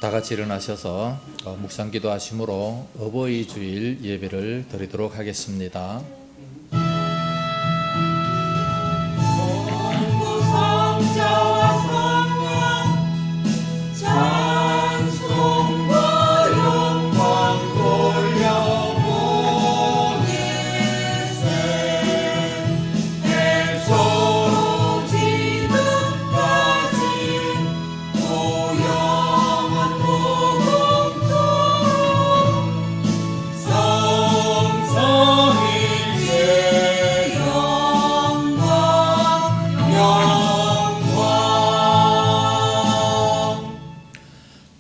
다 같이 일어나셔서 묵상기도 하심으로 어버이 주일 예배를 드리도록 하겠습니다.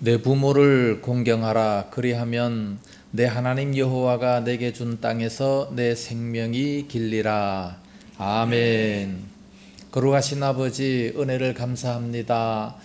내 부모를 공경하라. 그리하면 내 하나님 여호와가 내게 준 땅에서 내 생명이 길리라. 아멘. 거룩하신 아버지, 은혜를 감사합니다.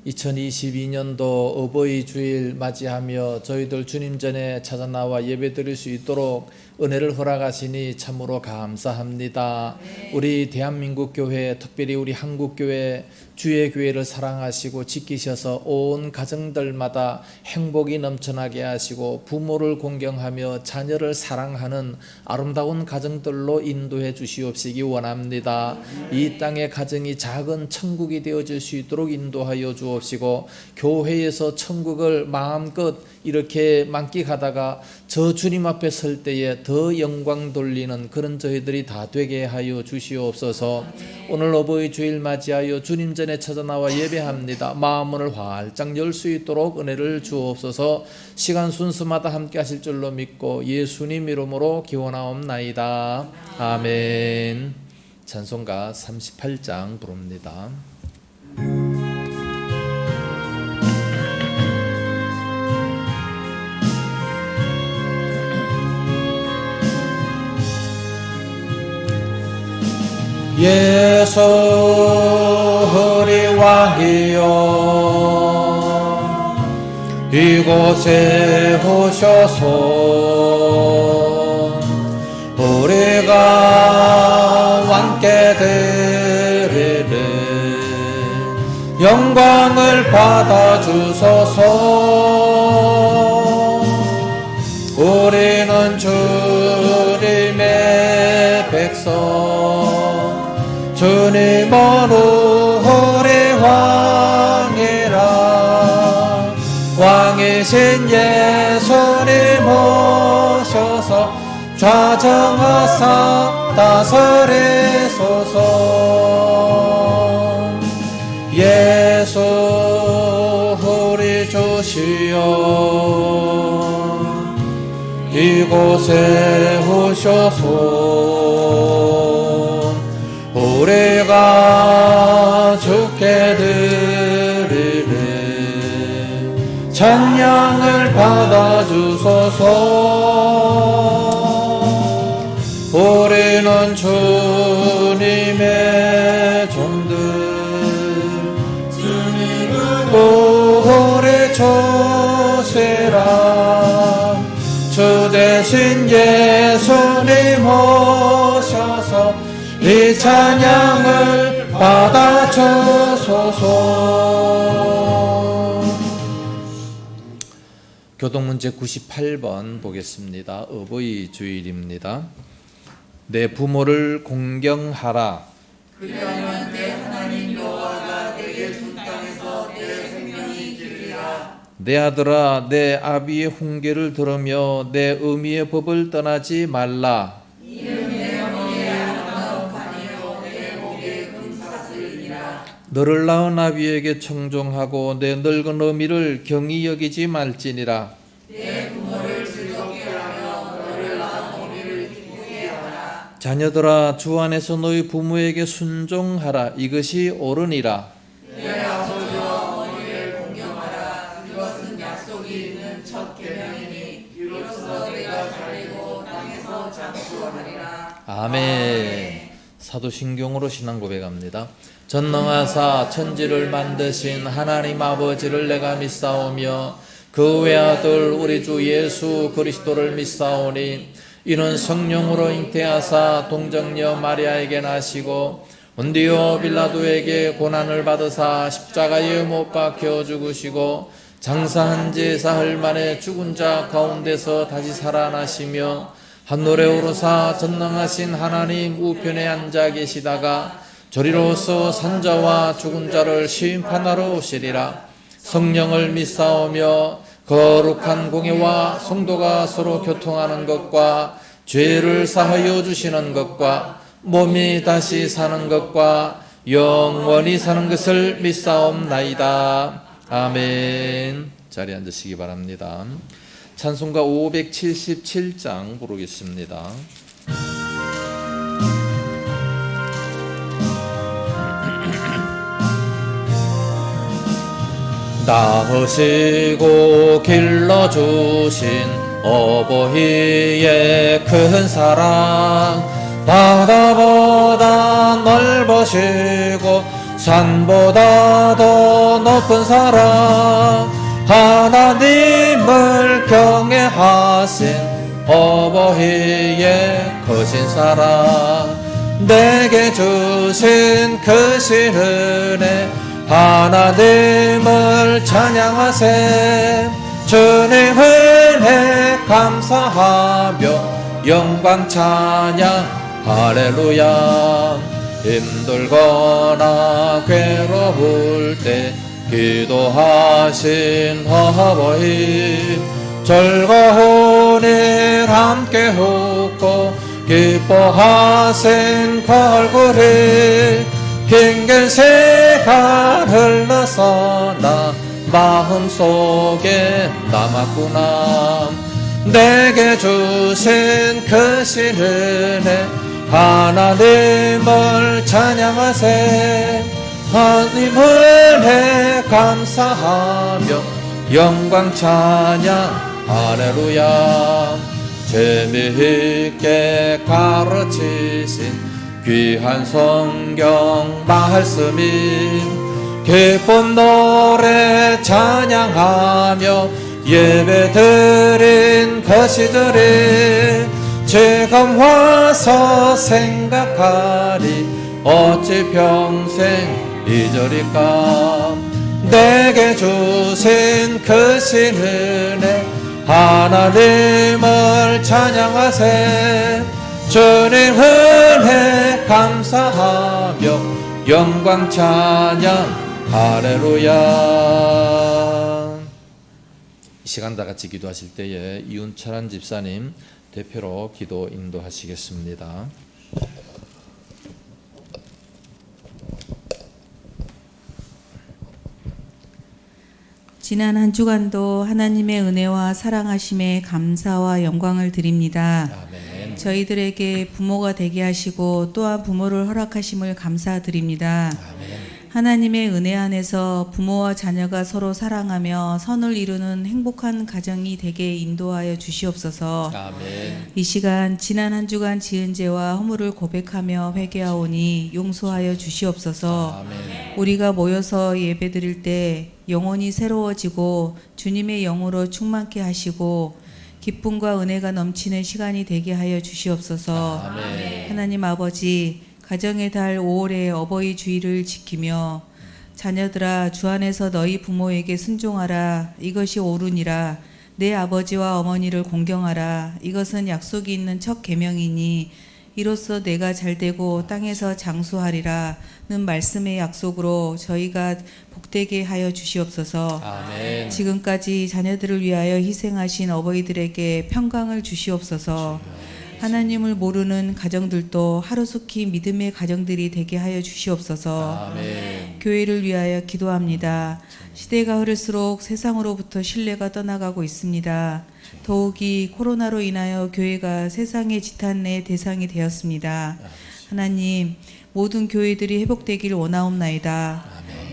2022년도 어버이 주일 맞이하며 저희들 주님 전에 찾아 나와 예배 드릴 수 있도록 은혜를 허락하시니 참으로 감사합니다. 우리 대한민국 교회, 특별히 우리 한국 교회, 주의 교회를 사랑하시고 지키셔서 온 가정들마다 행복이 넘쳐나게 하시고 부모를 공경하며 자녀를 사랑하는 아름다운 가정들로 인도해 주시옵시기 원합니다. 이 땅의 가정이 작은 천국이 되어질 수 있도록 인도하여 주옵시고, 교회에서 천국을 마음껏 이렇게 만끽하다가 저 주님 앞에 설 때에 더 영광 돌리는 그런 저희들이 다 되게 하여 주시옵소서. 오늘 어버이 주일 맞이하여 주님 전에 찾아 나와 예배합니다. 마음문을 활짝 열 수 있도록 은혜를 주옵소서. 시간 순서마다 함께 하실 줄로 믿고 예수님 이름으로 기원하옵나이다. 아멘. 찬송가 38장 부릅니다. 예수 우리 왕이여, 이곳에 오셔서 우리가 왕께 드리는 영광을 받아주소서. 우리는 주님의 백성, 주님은 우리 왕이라. 왕이신 예수님 오셔서 좌정하사 다스리소서. 예수 우리 주시여, 이곳에 오셔서 우리가 주께 드리는 찬양을 받아주소서. 우리는 주님의 종들, 주님은 우리 주시라. 주 대신 예수님 오셔서 이 찬양을 받아주소서. 교동문제 98번 보겠습니다. 어버이 주일입니다. 내 부모를 공경하라. 그리하면 내 하나님 여호와가 내게 준 땅에서 내 생명이 길리라. 내 아들아, 내 아비의 훈계를 들으며 내 어미의 법을 떠나지 말라. 너를 낳은 아비에게 청종하고 내 늙은 어미를 경히 여기지 말지니라. 내 부모를 즐겁게 하며 너를 낳은 어미를 기쁘게 하라. 자녀들아, 주 안에서 너희 부모에게 순종하라. 이것이 옳으니라. 내 아버지와 어머니를 공경하라. 이것은 약속이 있는 첫 계명이니 이로써 내가 살리고 땅에서 장수하리라. 아멘. 사도신경으로 신앙 고백합니다. 전능하사 천지를 만드신 하나님 아버지를 내가 믿사오며 그 외아들 우리 주 예수 그리스도를 믿사오니 이는 성령으로 잉태하사 동정녀 마리아에게 나시고 본디오 빌라도에게 고난을 받으사 십자가에 못 박혀 죽으시고 장사한 지 사흘 만에 죽은 자 가운데서 다시 살아나시며 하늘에 오르사 전능하신 하나님 우편에 앉아 계시다가 저리로서 산자와 죽은 자를 심판하러 오시리라. 성령을 믿사오며 거룩한 공예와 성도가 서로 교통하는 것과 죄를 사하여 주시는 것과 몸이 다시 사는 것과 영원히 사는 것을 믿사옵나이다. 아멘. 자리에 앉으시기 바랍니다. 찬송가 577장 부르겠습니다. 낳으시고 길러주신 어버이의 큰 사랑, 바다보다 넓으시고 산보다 더 높은 사랑, 하나님을 경외하신 어버이의 크신 사랑, 내게 주신 크신 은혜 하나님을 찬양하세. 주님 은혜 감사하며 영광 찬양 할렐루야. 힘들거나 괴로울 때 기도하신 어버이, 즐거운 일 함께 웃고 기뻐하신 그 얼굴이 핑계 세간 흘러서나 마음속에 남았구나. 내게 주신 크신 은혜 하나님을 찬양하세. 하나님 은혜 감사하며 영광 찬양 할렐루야. 재미있게 가르치신 귀한 성경 말씀이 기쁜 노래 찬양하며 예배드린 것이들이 지금 와서 생각하니 어찌 평생 잊으리까. 내게 주신 크신 은혜 하나님을 찬양하세. 주님 은혜 감사하며 영광 찬양 할렐루야. 이 시간 다 같이 기도하실 때에 이윤철한 집사님 대표로 기도 인도하시겠습니다. 지난 한 주간도 하나님의 은혜와 사랑하심에 감사와 영광을 드립니다. 아멘. 저희들에게 부모가 되게 하시고 또한 부모를 허락하심을 감사드립니다. 아멘. 하나님의 은혜 안에서 부모와 자녀가 서로 사랑하며 선을 이루는 행복한 가정이 되게 인도하여 주시옵소서. 아멘. 이 시간 지난 한 주간 지은 죄와 허물을 고백하며 회개하오니 용서하여 주시옵소서. 아멘. 우리가 모여서 예배드릴 때 영혼이 새로워지고 주님의 영으로 충만케 하시고 기쁨과 은혜가 넘치는 시간이 되게 하여 주시옵소서. 아멘. 하나님 아버지, 가정의 달 5월의 어버이 주일을 지키며 자녀들아 주 안에서 너희 부모에게 순종하라. 이것이 옳으니라. 내 아버지와 어머니를 공경하라. 이것은 약속이 있는 첫 계명이니 이로써 내가 잘되고 땅에서 장수하리라는 말씀의 약속으로 저희가 복되게 하여 주시옵소서. 아멘. 지금까지 자녀들을 위하여 희생하신 어버이들에게 평강을 주시옵소서. 하나님을 모르는 가정들도 하루속히 믿음의 가정들이 되게 하여 주시옵소서. 아멘. 교회를 위하여 기도합니다. 시대가 흐를수록 세상으로부터 신뢰가 떠나가고 있습니다. 더욱이 코로나로 인하여 교회가 세상의 지탄의 대상이 되었습니다. 하나님, 모든 교회들이 회복되길 원하옵나이다.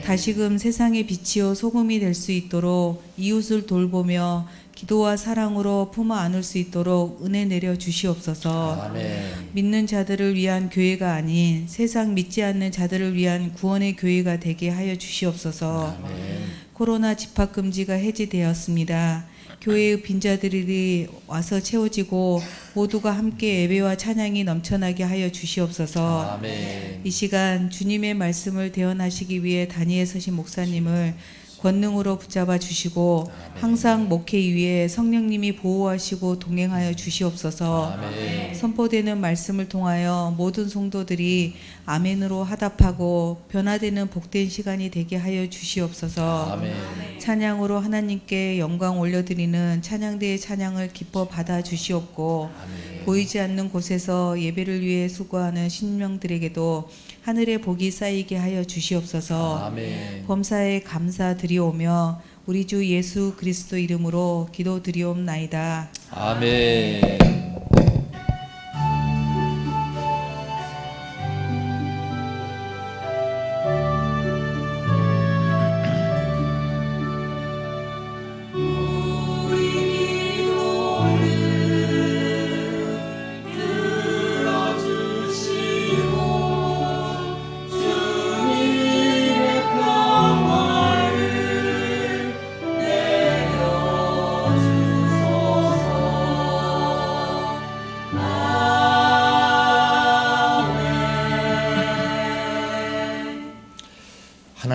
다시금 세상의 빛이요 소금이 될 수 있도록 이웃을 돌보며 기도와 사랑으로 품어 안을 수 있도록 은혜 내려 주시옵소서. 아멘. 믿는 자들을 위한 교회가 아닌 세상 믿지 않는 자들을 위한 구원의 교회가 되게 하여 주시옵소서. 아멘. 코로나 집합금지가 해제되었습니다. 교회의 빈자들이 와서 채워지고 모두가 함께 예배와 찬양이 넘쳐나게 하여 주시옵소서. 아멘. 이 시간 주님의 말씀을 대언하시기 위해 단위에 서신 목사님을 권능으로 붙잡아 주시고 항상 목회 위에 성령님이 보호하시고 동행하여 주시옵소서. 아멘. 선포되는 말씀을 통하여 모든 성도들이 아멘으로 화답하고 변화되는 복된 시간이 되게 하여 주시옵소서. 아멘. 찬양으로 하나님께 영광 올려드리는 찬양대의 찬양을 기뻐 받아 주시옵고 보이지 않는 곳에서 예배를 위해 수고하는 신명들에게도 하늘의 복이 쌓이게 하여 주시옵소서. 아멘. 범사에 감사드리오며 우리 주 예수 그리스도 이름으로 기도드리옵나이다. 아멘.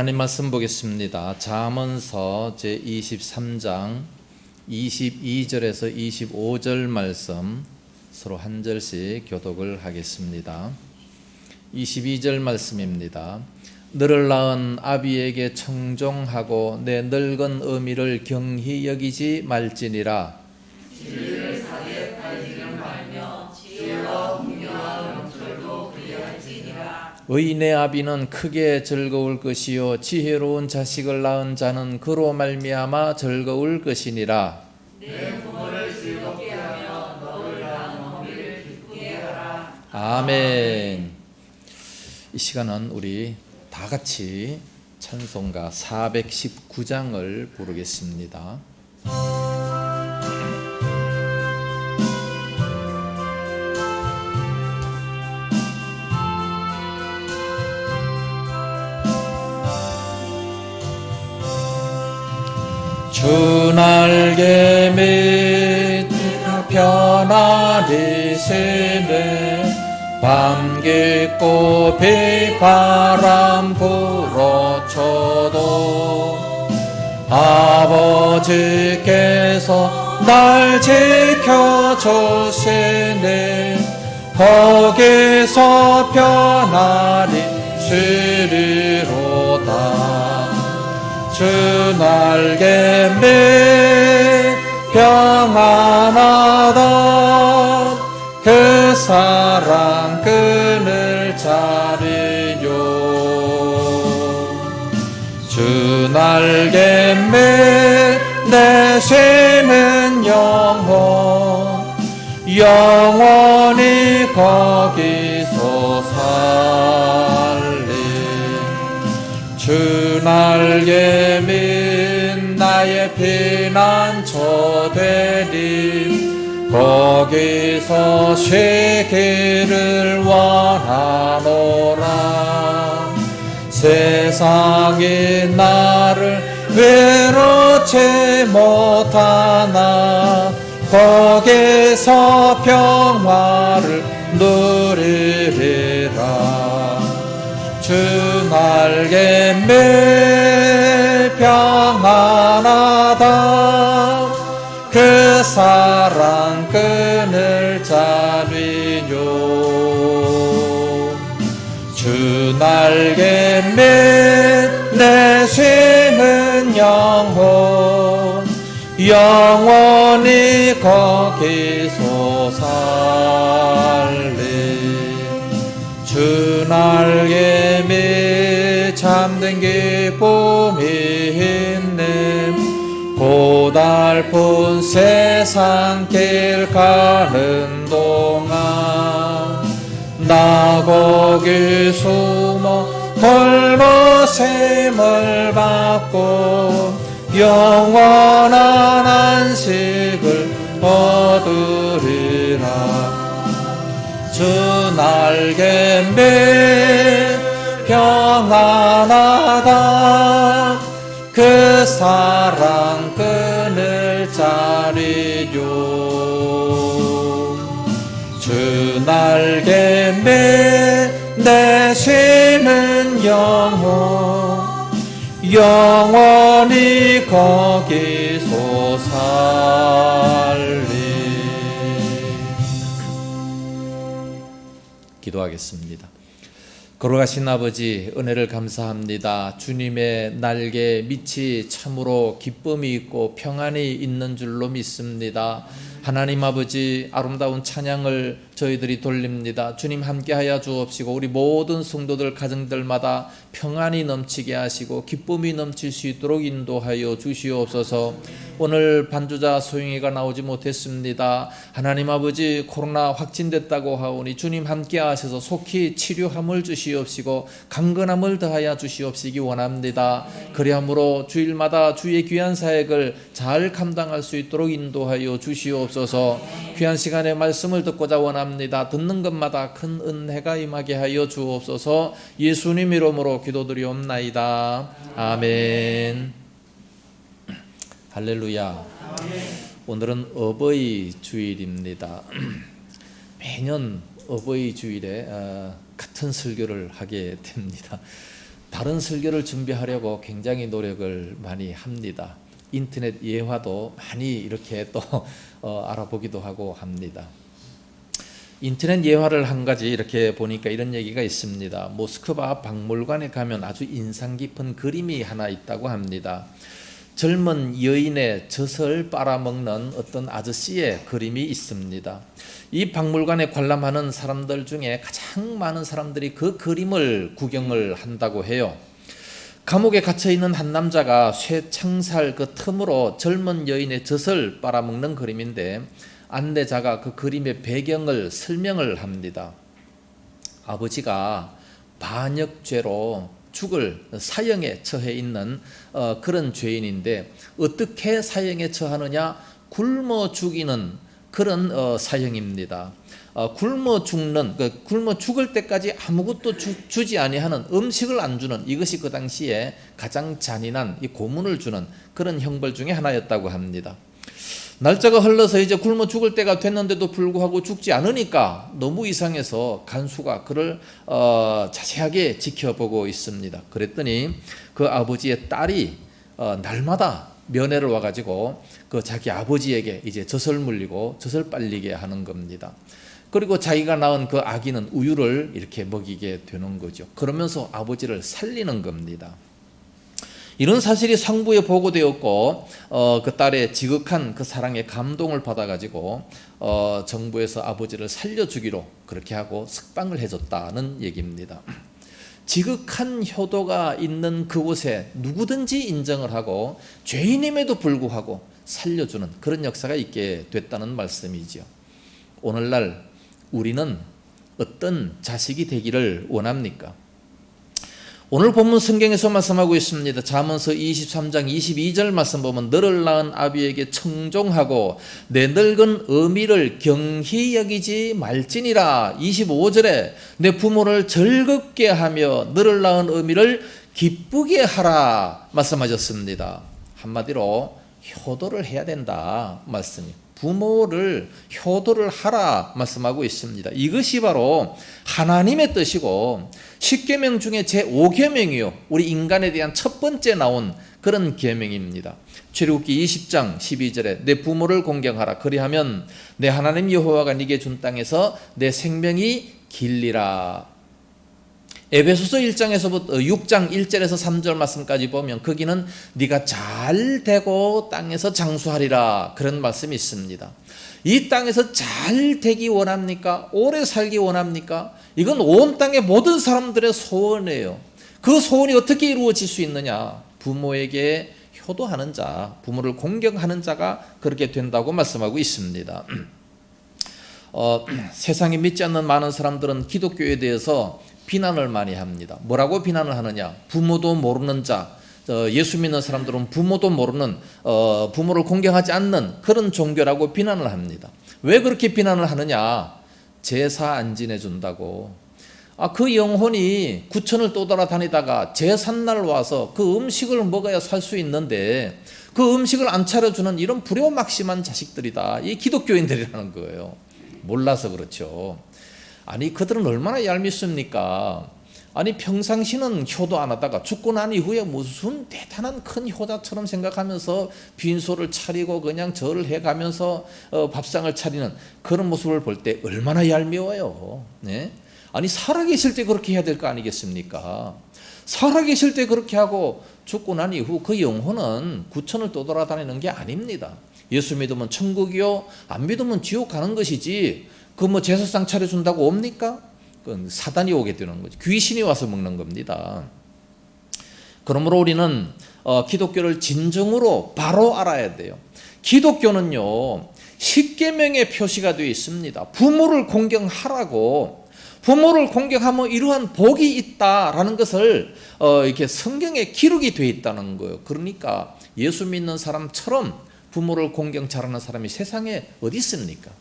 하나님 말씀 보겠습니다. 잠언서 제23장 22절에서 25절 말씀 서로 한 절씩 교독을 하겠습니다. 22절 말씀입니다. 너를 낳은 아비에게 청종하고 내 늙은 어미를 경히 여기지 말지니라. 진리를 사기에 팔지는 말며 지혜와 공의와 명철도 그리할지니라. 의인의 아비는 크게 즐거울 것이요 지혜로운 자식을 낳은 자는 그로 말미암아 즐거울 것이니라. 내 부모를 즐겁게 하며 너를 낳은 어미를 기쁘게 하라. 아멘. 이 시간은 우리 다 같이 찬송가 419장을 부르겠습니다. 주 날개 밑 편안히 쉬네 밤 깊고 비바람 불어쳐도 아버지께서 날 지켜주시네 거기서 편안히 쉬리로다. 주 날개 밑 평안하다 그 사랑 끈을 자리요. 주 날개 밑 내쉬는 영원히 거기서 살리. 주 날개 밑 나의 피난처 되리 거기서 쉬기를 원하노라. 세상이 나를 외롭지 못하나 거기서 평화를 누리리라. 주 날개 밑 평안하다 그 사랑 끈을 자리요. 주 날개 밑 내쉬는 영원히 거기서 살리. 주 날개 밑 참된 기쁨이 있네 고달픈 세상 길 가는 동안 나 거기 숨어 돌보심을 받고 영원한 안식을 얻으리라. 주 날개 밑 평안하다 그 사랑 끈을 자리요. 주 날개 밑 내쉬는 영원히 거기서 살리. 기도하겠습니다. 걸어가신 아버지, 은혜를 감사합니다. 주님의 날개 밑이 참으로 기쁨이 있고 평안이 있는 줄로 믿습니다. 하나님 아버지, 아름다운 찬양을 저희들이 돌립니다. 주님 함께하여 주옵시고 우리 모든 성도들 가정들마다 평안이 넘치게 하시고 기쁨이 넘칠 수 있도록 인도하여 주시옵소서. 오늘 반주자 소영이가 나오지 못했습니다. 하나님 아버지, 코로나 확진됐다고 하오니 주님 함께하셔서 속히 치료함을 주시옵시고 강건함을 더하여 주시옵시기 원합니다. 그리함으로 주일마다 주의 귀한 사역을 잘 감당할 수 있도록 인도하여 주시옵소서. 귀한 시간에 말씀을 듣고자 원합니다. 듣는 것마다 큰 은혜가 임하게 하여 주옵소서. 예수님 이름으로 기도드리옵나이다. 아멘. 할렐루야. 오늘은 어버이 주일입니다. 매년 어버이 주일에 같은 설교를 하게 됩니다. 다른 설교를 준비하려고 굉장히 노력을 많이 합니다. 인터넷 예화도 많이 이렇게 또 알아보기도 하고 합니다. 인터넷 예화를 한 가지 이렇게 보니까 이런 얘기가 있습니다. 모스크바 박물관에 가면 아주 인상 깊은 그림이 하나 있다고 합니다. 젊은 여인의 젖을 빨아먹는 어떤 아저씨의 그림이 있습니다. 이 박물관에 관람하는 사람들 중에 가장 많은 사람들이 그 그림을 구경을 한다고 해요. 감옥에 갇혀있는 한 남자가 쇠창살 그 틈으로 젊은 여인의 젖을 빨아먹는 그림인데, 안내자가 그 그림의 배경을 설명을 합니다. 아버지가 반역죄로 죽을 사형에 처해 있는 그런 죄인인데 어떻게 사형에 처하느냐? 굶어 죽이는 그런 사형입니다. 굶어 죽는, 굶어 죽을 때까지 아무것도 주지 아니하는, 음식을 안 주는, 이것이 그 당시에 가장 잔인한 이 고문을 주는 그런 형벌 중에 하나였다고 합니다. 날짜가 흘러서 이제 굶어 죽을 때가 됐는데도 불구하고 죽지 않으니까 너무 이상해서 간수가 그를 자세하게 지켜보고 있습니다. 그랬더니 그 아버지의 딸이 날마다 면회를 와가지고 그 자기 아버지에게 이제 젖을 물리고 젖을 빨리게 하는 겁니다. 그리고 자기가 낳은 그 아기는 우유를 이렇게 먹이게 되는 거죠. 그러면서 아버지를 살리는 겁니다. 이런 사실이 상부에 보고되었고 그 딸의 지극한 그 사랑에 감동을 받아가지고 정부에서 아버지를 살려주기로 그렇게 하고 석방을 해줬다는 얘기입니다. 지극한 효도가 있는 그곳에 누구든지 인정을 하고 죄인임에도 불구하고 살려주는 그런 역사가 있게 됐다는 말씀이죠. 오늘날 우리는 어떤 자식이 되기를 원합니까? 오늘 본문 성경에서 말씀하고 있습니다. 잠언서 23장 22절 말씀 보면 너를 낳은 아비에게 청종하고 내 늙은 어미를 경히 여기지 말지니라. 25절에 내 부모를 즐겁게 하며 너를 낳은 어미를 기쁘게 하라 말씀하셨습니다. 한마디로 효도를 해야 된다 말씀이에요. 부모를 효도를 하라 말씀하고 있습니다. 이것이 바로 하나님의 뜻이고 10계명 중에 제5계명이요 우리 인간에 대한 첫 번째 나온 그런 계명입니다. 출애굽기 20장 12절에 내 부모를 공경하라. 그리하면 내 하나님 여호와가 네게 준 땅에서 내 생명이 길리라. 에베소서 1장에서부터 6장 1절에서 3절 말씀까지 보면 거기는 네가 잘 되고 땅에서 장수하리라 그런 말씀이 있습니다. 이 땅에서 잘 되기 원합니까? 오래 살기 원합니까? 이건 온 땅의 모든 사람들의 소원이에요. 그 소원이 어떻게 이루어질 수 있느냐? 부모에게 효도하는 자, 부모를 공경하는 자가 그렇게 된다고 말씀하고 있습니다. 세상에 믿지 않는 많은 사람들은 기독교에 대해서 비난을 많이 합니다. 뭐라고 비난을 하느냐? 부모도 모르는 자, 예수 믿는 사람들은 부모도 모르는, 부모를 공경하지 않는 그런 종교라고 비난을 합니다. 왜 그렇게 비난을 하느냐? 제사 안 지내준다고. 그 영혼이 구천을 떠돌아다니다가 제삿날 와서 그 음식을 먹어야 살 수 있는데 그 음식을 안 차려주는 이런 불효막심한 자식들이다. 이 기독교인들이라는 거예요. 몰라서 그렇죠. 아니 그들은 얼마나 얄밉습니까? 아니 평상시는 효도 안 하다가 죽고 난 이후에 무슨 대단한 큰 효자처럼 생각하면서 빈소를 차리고 그냥 절을 해가면서 밥상을 차리는 그런 모습을 볼 때 얼마나 얄미워요. 네? 아니 살아계실 때 그렇게 해야 될 거 아니겠습니까? 살아계실 때 그렇게 하고 죽고 난 이후 그 영혼은 구천을 떠돌아다니는 게 아닙니다. 예수 믿으면 천국이요, 안 믿으면 지옥 가는 것이지 그 뭐 제사상 차려준다고 옵니까? 그건 사단이 오게 되는 거죠. 귀신이 와서 먹는 겁니다. 그러므로 우리는 기독교를 진정으로 바로 알아야 돼요. 기독교는요, 십계명의 표시가 되어 있습니다. 부모를 공경하라고, 부모를 공경하면 이러한 복이 있다라는 것을 이렇게 성경에 기록이 되어 있다는 거예요. 그러니까 예수 믿는 사람처럼 부모를 공경 잘하는 사람이 세상에 어디 있습니까?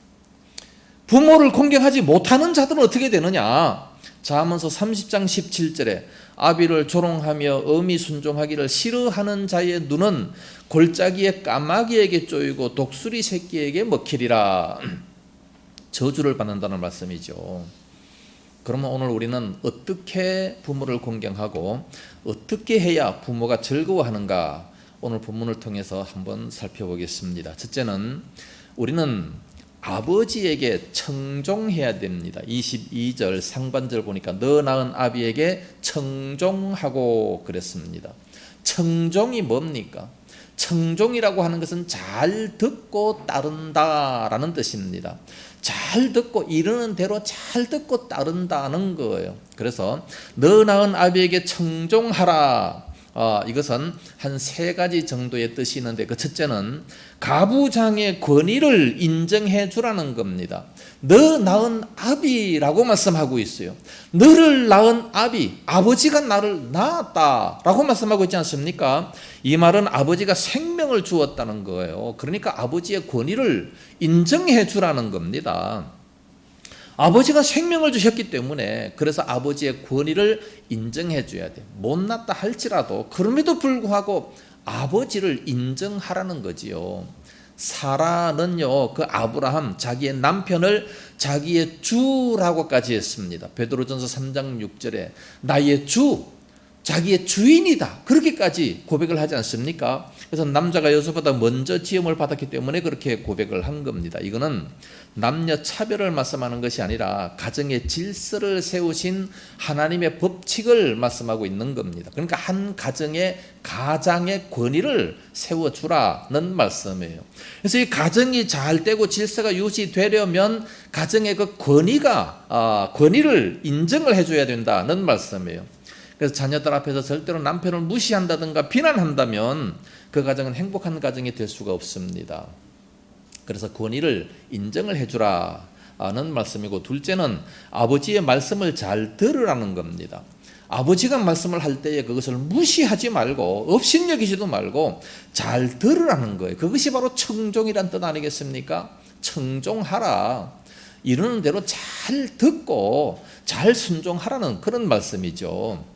부모를 공경하지 못하는 자들은 어떻게 되느냐? 잠언서 30장 17절에 아비를 조롱하며 어미 순종하기를 싫어하는 자의 눈은 골짜기의 까마귀에게 쪼이고 독수리 새끼에게 먹히리라. 저주를 받는다는 말씀이죠. 그러면 오늘 우리는 어떻게 부모를 공경하고 어떻게 해야 부모가 즐거워하는가? 오늘 본문을 통해서 한번 살펴보겠습니다. 첫째는 우리는 아버지에게 청종해야 됩니다. 22절 상반절 보니까 너 낳은 아비에게 청종하고 그랬습니다. 청종이 뭡니까? 청종이라고 하는 것은 잘 듣고 따른다라는 뜻입니다. 잘 듣고 이르는 대로 잘 듣고 따른다는 거예요. 그래서 너 낳은 아비에게 청종하라. 이것은 한 3가지 정도의 뜻이 있는데 그 첫째는 가부장의 권위를 인정해 주라는 겁니다. 너 낳은 아비라고 말씀하고 있어요. 너를 낳은 아비, 아버지가 나를 낳았다라고 말씀하고 있지 않습니까? 이 말은 아버지가 생명을 주었다는 거예요. 그러니까 아버지의 권위를 인정해 주라는 겁니다. 아버지가 생명을 주셨기 때문에 그래서 아버지의 권위를 인정해 줘야 돼. 못났다 할지라도 그럼에도 불구하고 아버지를 인정하라는 거지요. 사라는요, 그 아브라함 자기의 남편을 자기의 주라고까지 했습니다. 베드로전서 3장 6절에 나의 주, 자기의 주인이다 그렇게까지 고백을 하지 않습니까? 그래서 남자가 여자보다 먼저 지음을 받았기 때문에 그렇게 고백을 한 겁니다. 이거는 남녀 차별을 말씀하는 것이 아니라 가정의 질서를 세우신 하나님의 법칙을 말씀하고 있는 겁니다. 그러니까 한 가정의 권위를 세워주라는 말씀이에요. 그래서 이 가정이 잘 되고 질서가 유지되려면 가정의 그 권위를 인정을 해줘야 된다는 말씀이에요. 그래서 자녀들 앞에서 절대로 남편을 무시한다든가 비난한다면 그 가정은 행복한 가정이 될 수가 없습니다. 그래서 권위를 인정을 해주라는 말씀이고, 둘째는 아버지의 말씀을 잘 들으라는 겁니다. 아버지가 말씀을 할 때에 그것을 무시하지 말고 업신여기지도 말고 잘 들으라는 거예요. 그것이 바로 청종이란 뜻 아니겠습니까? 청종하라. 이르는 대로 잘 듣고 잘 순종하라는 그런 말씀이죠.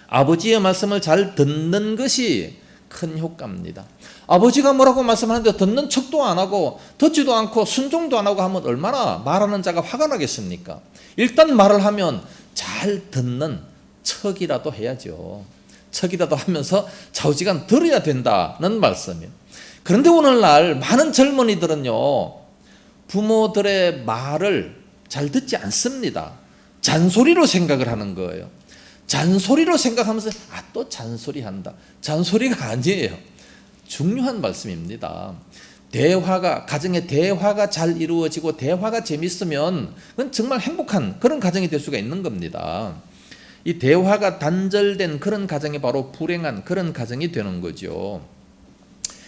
아버지의 말씀을 잘 듣는 것이 큰 효과입니다. 아버지가 뭐라고 말씀하는데 듣는 척도 안 하고 듣지도 않고 순종도 안 하고 하면 얼마나 말하는 자가 화가 나겠습니까? 일단 말을 하면 잘 듣는 척이라도 해야죠. 척이라도 하면서 좌우지간 들어야 된다는 말씀이에요. 그런데 오늘날 많은 젊은이들은요, 부모들의 말을 잘 듣지 않습니다. 잔소리로 생각을 하는 거예요. 잔소리로 생각하면서 또 잔소리한다. 잔소리가 아니에요. 중요한 말씀입니다. 가정의 대화가 잘 이루어지고 대화가 재밌으면 그건 정말 행복한 그런 가정이 될 수가 있는 겁니다. 이 대화가 단절된 그런 가정이 바로 불행한 그런 가정이 되는 거죠.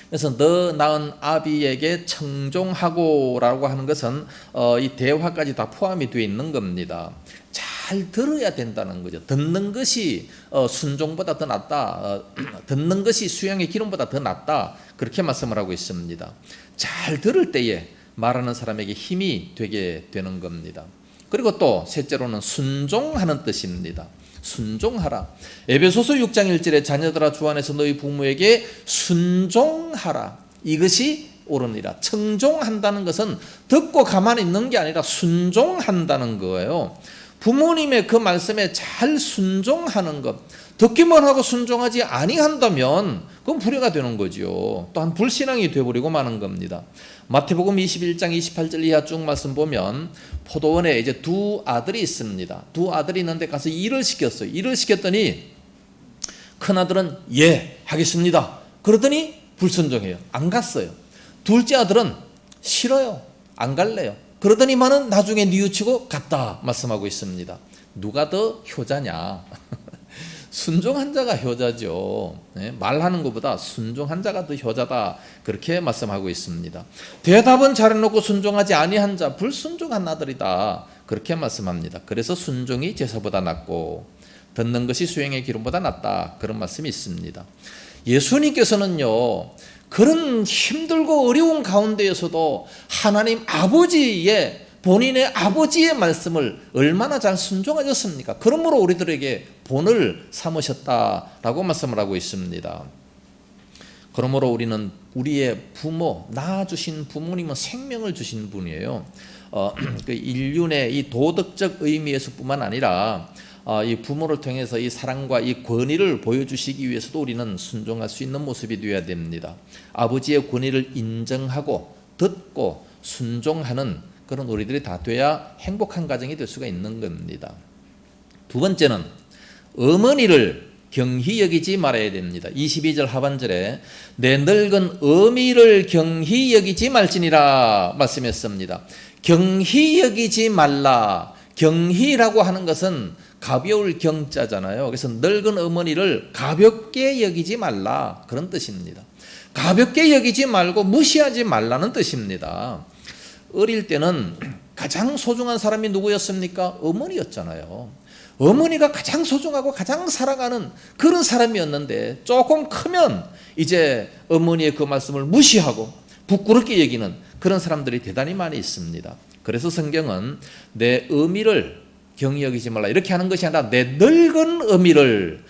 그래서 너 낳은 아비에게 청종하고라고 하는 것은 이 대화까지 다 포함이 되어 있는 겁니다. 잘 들어야 된다는 거죠. 듣는 것이 순종보다 더 낫다. 듣는 것이 수양의 기름보다 더 낫다. 그렇게 말씀을 하고 있습니다. 잘 들을 때에 말하는 사람에게 힘이 되게 되는 겁니다. 그리고 또 셋째로는 순종하는 뜻입니다. 순종하라. 에베소서 6장 1절에 자녀들아 주 안에서 너희 부모에게 순종하라. 이것이 옳으니라. 청종한다는 것은 듣고 가만히 있는 게 아니라 순종한다는 거예요. 부모님의 그 말씀에 잘 순종하는 것, 듣기만 하고 순종하지 아니한다면 그건 불의가 되는 거죠. 또한 불신앙이 되어버리고 마는 겁니다. 마태복음 21장 28절 이하 쭉 말씀 보면 포도원에 이제 두 아들이 있습니다. 두 아들이 있는데 가서 일을 시켰어요. 일을 시켰더니 큰아들은 예 하겠습니다. 그러더니 불순종해요. 안 갔어요. 둘째 아들은 싫어요. 안 갈래요. 그러더니만은 나중에 뉘우치고 갔다 말씀하고 있습니다. 누가 더 효자냐? 순종한 자가 효자죠. 말하는 것보다 순종한 자가 더 효자다. 그렇게 말씀하고 있습니다. 대답은 잘해놓고 순종하지 아니한 자 불순종한 아들이다. 그렇게 말씀합니다. 그래서 순종이 제사보다 낫고 듣는 것이 수행의 기름보다 낫다. 그런 말씀이 있습니다. 예수님께서는요, 그런 힘들고 어려운 가운데에서도 하나님 아버지의 본인의 아버지의 말씀을 얼마나 잘 순종하셨습니까? 그러므로 우리들에게 본을 삼으셨다라고 말씀을 하고 있습니다. 그러므로 우리는 우리의 부모, 낳아주신 부모님은 생명을 주신 분이에요. 그 인륜의 이 도덕적 의미에서뿐만 아니라 이 부모를 통해서 이 사랑과 이 권위를 보여주시기 위해서도 우리는 순종할 수 있는 모습이 되어야 됩니다. 아버지의 권위를 인정하고 듣고 순종하는 그런 우리들이 다 돼야 행복한 가정이 될 수가 있는 겁니다. 두 번째는 어머니를 경히 여기지 말아야 됩니다. 22절 하반절에 내 늙은 어미를 경히 여기지 말지니라 말씀했습니다. 경히 여기지 말라. 경히라고 하는 것은 가벼울 경자잖아요. 그래서 늙은 어머니를 가볍게 여기지 말라 그런 뜻입니다. 가볍게 여기지 말고 무시하지 말라는 뜻입니다. 어릴 때는 가장 소중한 사람이 누구였습니까? 어머니였잖아요. 어머니가 가장 소중하고 가장 사랑하는 그런 사람이었는데 조금 크면 이제 어머니의 그 말씀을 무시하고 부끄럽게 여기는 그런 사람들이 대단히 많이 있습니다. 그래서 성경은 내 어미를 경히 여기지 말라 이렇게 하는 것이 아니라 내 늙은 어미를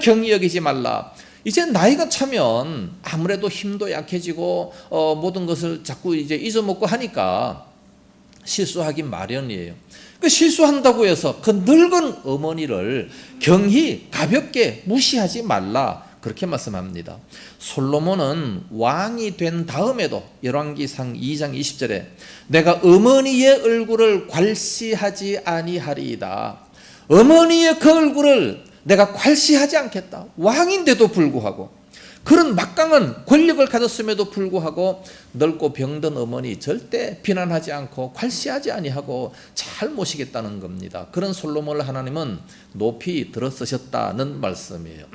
경히 여기지 말라. 이제 나이가 차면 아무래도 힘도 약해지고 모든 것을 자꾸 이제 잊어먹고 하니까 실수하기 마련이에요. 그 실수한다고 해서 그 늙은 어머니를 경히 가볍게 무시하지 말라 그렇게 말씀합니다. 솔로몬은 왕이 된 다음에도 열왕기상 2장 20절에 내가 어머니의 얼굴을 괄시하지 아니하리이다. 어머니의 그 얼굴을 내가 괄시하지 않겠다. 왕인데도 불구하고 그런 막강한 권력을 가졌음에도 불구하고 늙고 병든 어머니 절대 비난하지 않고 괄시하지 아니하고 잘 모시겠다는 겁니다. 그런 솔로몬을 하나님은 높이 들어쓰셨다는 말씀이에요.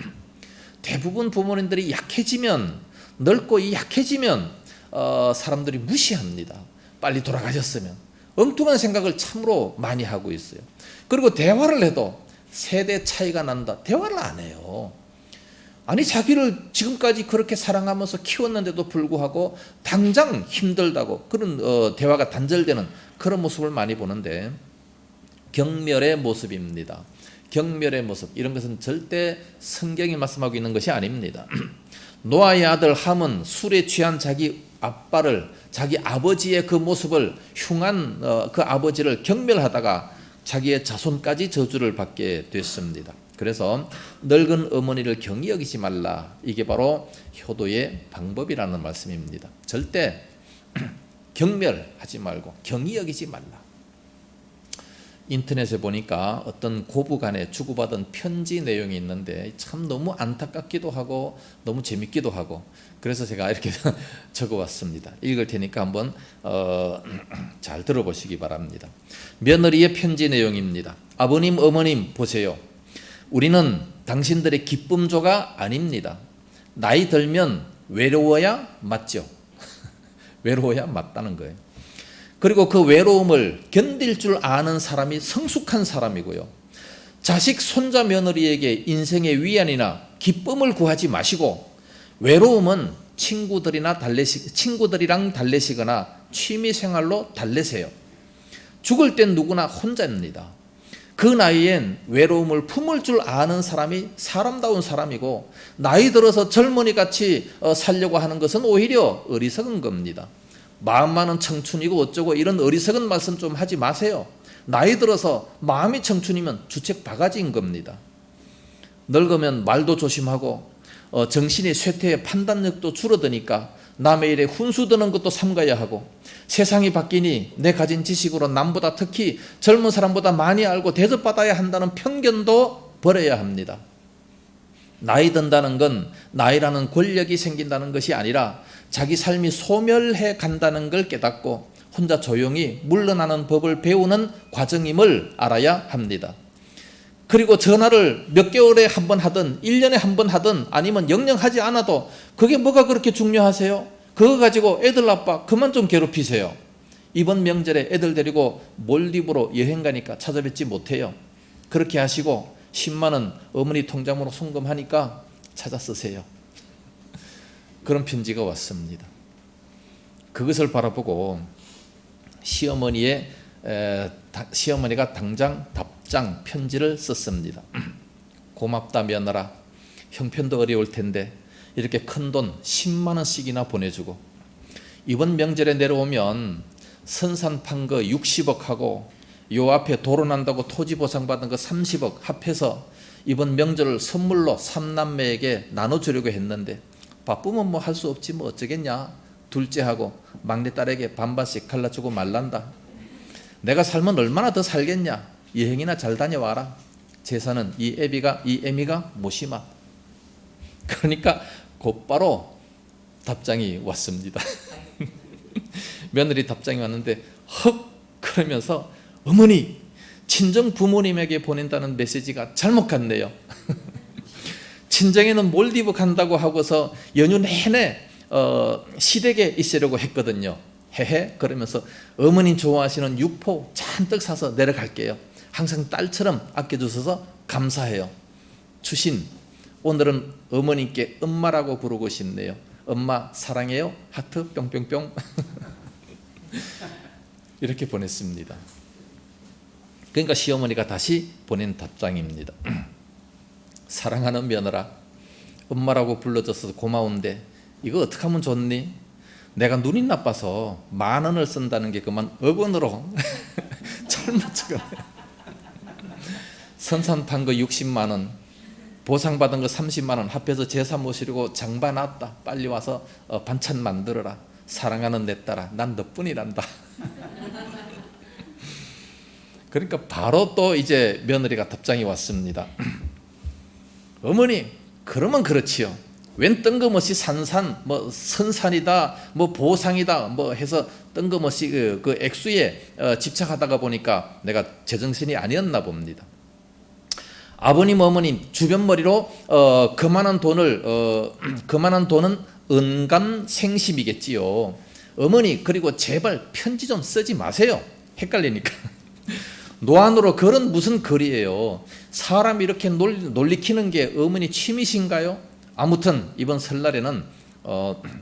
대부분 부모님들이 약해지면 늙고 약해지면 사람들이 무시합니다. 빨리 돌아가셨으면 엉뚱한 생각을 참으로 많이 하고 있어요. 그리고 대화를 해도 세대 차이가 난다. 대화를 안 해요. 아니 자기를 지금까지 그렇게 사랑하면서 키웠는데도 불구하고 당장 힘들다고 그런 대화가 단절되는 그런 모습을 많이 보는데 경멸의 모습입니다. 경멸의 모습 이런 것은 절대 성경이 말씀하고 있는 것이 아닙니다. 노아의 아들 함은 술에 취한 자기 아빠를 자기 아버지의 그 모습을 흉한 그 아버지를 경멸하다가 자기의 자손까지 저주를 받게 됐습니다. 그래서 늙은 어머니를 경히 여기지 말라. 이게 바로 효도의 방법이라는 말씀입니다. 절대 경멸하지 말고 경히 여기지 말라. 인터넷에 보니까 어떤 고부간에 주고받은 편지 내용이 있는데 참 너무 안타깝기도 하고 너무 재밌기도 하고 그래서 제가 이렇게 적어왔습니다. 읽을 테니까 한번 잘 들어보시기 바랍니다. 며느리의 편지 내용입니다. 아버님 어머님 보세요. 우리는 당신들의 기쁨조가 아닙니다. 나이 들면 외로워야 맞죠. 외로워야 맞다는 거예요. 그리고 그 외로움을 견딜 줄 아는 사람이 성숙한 사람이고요. 자식, 손자, 며느리에게 인생의 위안이나 기쁨을 구하지 마시고 외로움은 친구들이랑 달래시거나 취미생활로 달래세요. 죽을 땐 누구나 혼자입니다. 그 나이엔 외로움을 품을 줄 아는 사람이 사람다운 사람이고 나이 들어서 젊은이같이 살려고 하는 것은 오히려 어리석은 겁니다. 마음만은 청춘이고 어쩌고 이런 어리석은 말씀 좀 하지 마세요. 나이 들어서 마음이 청춘이면 주책 바가지인 겁니다. 늙으면 말도 조심하고 정신이 쇠퇴해 판단력도 줄어드니까 남의 일에 훈수 드는 것도 삼가야 하고, 세상이 바뀌니 내 가진 지식으로 남보다, 특히 젊은 사람보다 많이 알고 대접받아야 한다는 편견도 버려야 합니다. 나이 든다는 건 나이라는 권력이 생긴다는 것이 아니라 자기 삶이 소멸해 간다는 걸 깨닫고 혼자 조용히 물러나는 법을 배우는 과정임을 알아야 합니다. 그리고 전화를 몇 개월에 한 번 하든 1년에 한 번 하든 아니면 영영 하지 않아도 그게 뭐가 그렇게 중요하세요? 그거 가지고 애들 아빠 그만 좀 괴롭히세요. 이번 명절에 애들 데리고 몰디브로 여행 가니까 찾아뵙지 못해요. 그렇게 하시고 10만 원 어머니 통장으로 송금하니까 찾아 쓰세요. 그런 편지가 왔습니다. 그것을 바라보고 시어머니가 당장 답장 편지를 썼습니다. 고맙다 며느라. 형편도 어려울 텐데 이렇게 큰 돈 10만 원씩이나 보내주고, 이번 명절에 내려오면 선산 판 거 60억 하고 요 앞에 도로 난다고 토지 보상 받은 거 30억 합해서 이번 명절을 선물로 3남매에게 나눠주려고 했는데, 바쁘면 뭐 할 수 없지 뭐 어쩌겠냐. 둘째하고 막내딸에게 반반씩 갈라주고 말란다. 내가 살면 얼마나 더 살겠냐. 여행이나 잘 다녀와라. 재산은 이 애미가 모시마. 그러니까 곧바로 답장이 왔습니다. 며느리 답장이 왔는데 헉 그러면서, 어머니 친정 부모님에게 보낸다는 메시지가 잘못 갔네요. 친정에는 몰디브 간다고 하고서 연휴 내내 시댁에 있으려고 했거든요. 헤헤 그러면서 어머님 좋아하시는 육포 잔뜩 사서 내려갈게요. 항상 딸처럼 아껴주셔서 감사해요. 추신 오늘은 어머님께 엄마라고 부르고 싶네요. 엄마 사랑해요. 하트 뿅뿅뿅. 이렇게 보냈습니다. 그러니까 시어머니가 다시 보낸 답장입니다. 사랑하는 며느라, 엄마라고 불러줘서 고마운데 이거 어떻게 하면 좋니? 내가 눈이 나빠서 10,000원을 쓴다는 게 그만 억원으로 젊어지고 선산 판 거 60만 원, 보상받은 거 30만 원 합해서 제사 모시려고 장봐 놨다. 빨리 와서 반찬 만들어라. 사랑하는 내 딸아, 난 너뿐이란다. 그러니까 바로 또 이제 며느리가 답장이 왔습니다. 어머니 그러면 그렇지요. 웬 뜬금없이 산산 뭐 선산이다 뭐 보상이다 뭐 해서 뜬금없이 그 액수에 집착하다가 보니까 내가 제정신이 아니었나 봅니다. 아버님 어머님 주변머리로 그만한 돈은 은감생심이겠지요. 어머니 그리고 제발 편지 좀 쓰지 마세요. 헷갈리니까. 노안으로 글은 무슨 글이에요. 사람 이렇게 놀리키는 게 어머니 취미신가요? 아무튼 이번 설날에는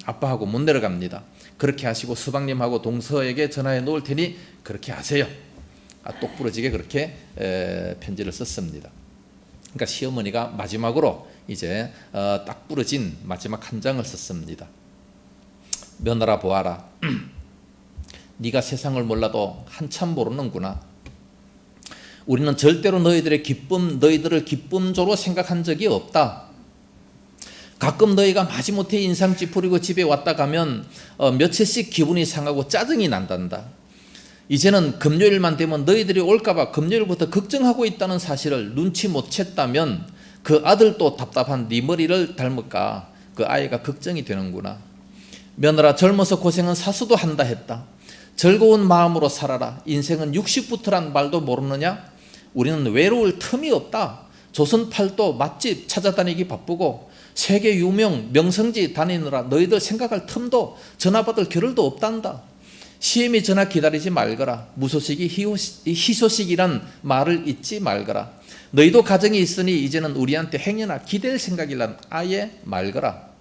아빠하고 못 내려갑니다. 그렇게 하시고 수박님하고 동서에게 전화해 놓을 테니 그렇게 하세요. 똑부러지게 그렇게 편지를 썼습니다. 그러니까 시어머니가 마지막으로 이제 딱 부러진 마지막 한 장을 썼습니다. 며느라 보아라. 네가 세상을 몰라도 한참 모르는구나. 우리는 절대로 너희들을 기쁨조로 생각한 적이 없다. 가끔 너희가 마지못해 인상 찌푸리고 집에 왔다 가면 며칠씩 기분이 상하고 짜증이 난단다. 이제는 금요일만 되면 너희들이 올까봐 금요일부터 걱정하고 있다는 사실을 눈치 못 챘다면 그 아들도 답답한 네 머리를 닮을까 그 아이가 걱정이 되는구나. 며느라 젊어서 고생은 사수도 한다 했다. 즐거운 마음으로 살아라. 인생은 60부터란 말도 모르느냐? 우리는 외로울 틈이 없다. 조선 팔도 맛집 찾아다니기 바쁘고 세계 유명 명성지 다니느라 너희들 생각할 틈도 전화 받을 겨를도 없단다. 시엠이 전화 기다리지 말거라. 무소식이 희소식이란 말을 잊지 말거라. 너희도 가정이 있으니 이제는 우리한테 행여나 기댈 생각이란 아예 말거라.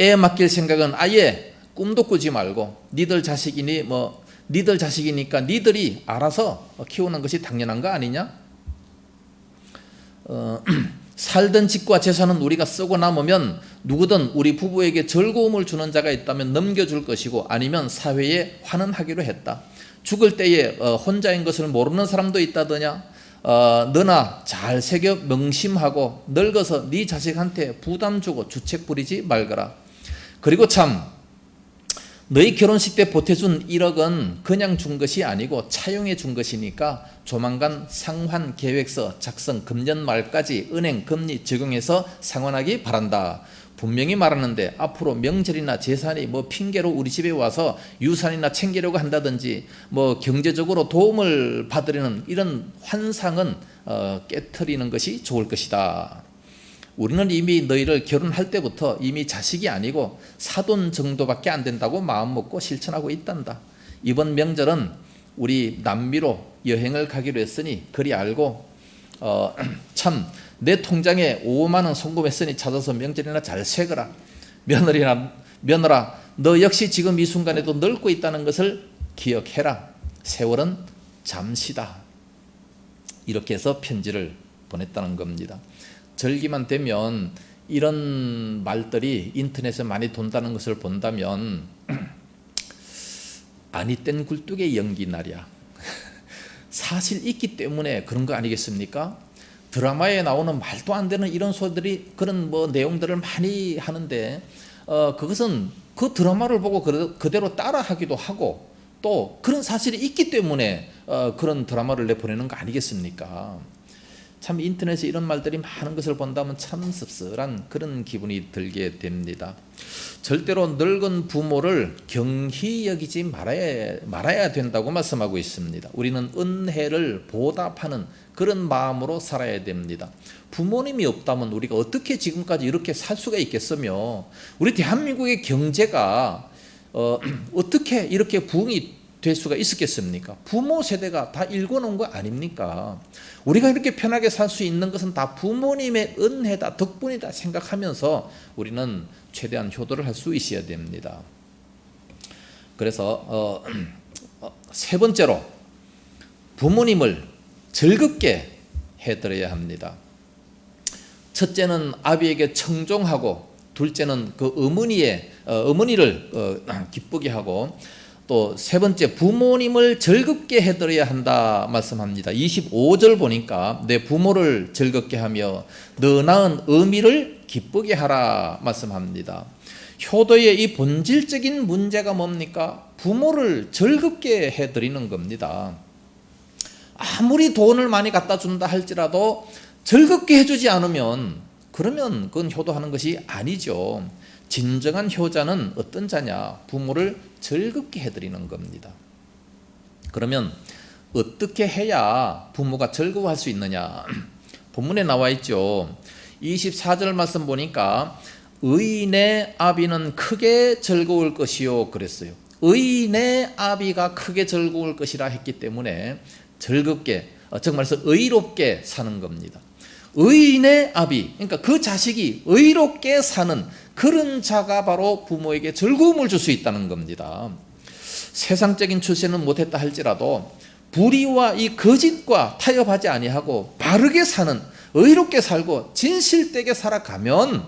애 맡길 생각은 아예 꿈도 꾸지 말고 니들 자식이니까 니들이 알아서 키우는 것이 당연한 거 아니냐? 살던 집과 재산은 우리가 쓰고 남으면 누구든 우리 부부에게 즐거움을 주는 자가 있다면 넘겨줄 것이고 아니면 사회에 환원하기로 했다. 죽을 때에 혼자인 것을 모르는 사람도 있다더냐. 너나 잘 새겨 명심하고 늙어서 네 자식한테 부담 주고 주책 부리지 말거라. 그리고 참 너희 결혼식 때 보태준 1억은 그냥 준 것이 아니고 차용해 준 것이니까 조만간 상환 계획서 작성 금년 말까지 은행 금리 적용해서 상환하기 바란다. 분명히 말하는데 앞으로 명절이나 제사니 뭐 핑계로 우리 집에 와서 유산이나 챙기려고 한다든지 뭐 경제적으로 도움을 받으려는 이런 환상은 깨트리는 것이 좋을 것이다. 우리는 이미 너희를 결혼할 때부터 이미 자식이 아니고 사돈 정도밖에 안 된다고 마음먹고 실천하고 있단다. 이번 명절은 우리 남미로 여행을 가기로 했으니 그리 알고 참 내 통장에 5만 원 송금했으니 찾아서 명절이나 잘 새거라. 며느라 너 역시 지금 이 순간에도 늙고 있다는 것을 기억해라. 세월은 잠시다. 이렇게 해서 편지를 보냈다는 겁니다. 절기만 되면 이런 말들이 인터넷에 많이 돈다는 것을 본다면 아니 땐 굴뚝의 연기 날이야. 사실 있기 때문에 그런 거 아니겠습니까? 드라마에 나오는 말도 안 되는 이런 소들이 그런 뭐 내용들을 많이 하는데 그것은 그 드라마를 보고 그대로 따라하기도 하고 또 그런 사실이 있기 때문에 그런 드라마를 내보내는 거 아니겠습니까? 참 인터넷에 이런 말들이 많은 것을 본다면 참 씁쓸한 그런 기분이 들게 됩니다. 절대로 늙은 부모를 경히 여기지 말아야 된다고 말씀하고 있습니다. 우리는 은혜를 보답하는 그런 마음으로 살아야 됩니다. 부모님이 없다면 우리가 어떻게 지금까지 이렇게 살 수가 있겠으며 우리 대한민국의 경제가 어떻게 이렇게 부흥이 될 수가 있었겠습니까? 부모 세대가 다 읽어놓은 거 아닙니까? 우리가 이렇게 편하게 살 수 있는 것은 다 부모님의 은혜다, 덕분이다 생각하면서 우리는 최대한 효도를 할 수 있어야 됩니다. 그래서 세 번째로 부모님을 즐겁게 해드려야 합니다. 첫째는 아비에게 청종하고 둘째는 그 어머니를 기쁘게 하고 또 세 번째 부모님을 즐겁게 해드려야 한다 말씀합니다. 25절 보니까 내 부모를 즐겁게 하며 너 낳은 어미를 기쁘게 하라 말씀합니다. 효도의 이 본질적인 문제가 뭡니까? 부모를 즐겁게 해드리는 겁니다. 아무리 돈을 많이 갖다 준다 할지라도 즐겁게 해주지 않으면 그러면 그건 효도하는 것이 아니죠. 진정한 효자는 어떤 자냐? 부모를 즐겁게 해드리는 겁니다. 그러면 어떻게 해야 부모가 즐거워할 수 있느냐? 본문에 나와 있죠. 24절 말씀 보니까 의인의 아비는 크게 즐거울 것이요 그랬어요. 의인의 아비가 크게 즐거울 것이라 했기 때문에 즐겁게 정말서 의롭게 사는 겁니다. 의인의 아비, 그러니까 그 자식이 의롭게 사는 그런 자가 바로 부모에게 즐거움을 줄 수 있다는 겁니다. 세상적인 출세는 못했다 할지라도 불의와 이 거짓과 타협하지 아니하고 바르게 사는, 의롭게 살고 진실되게 살아가면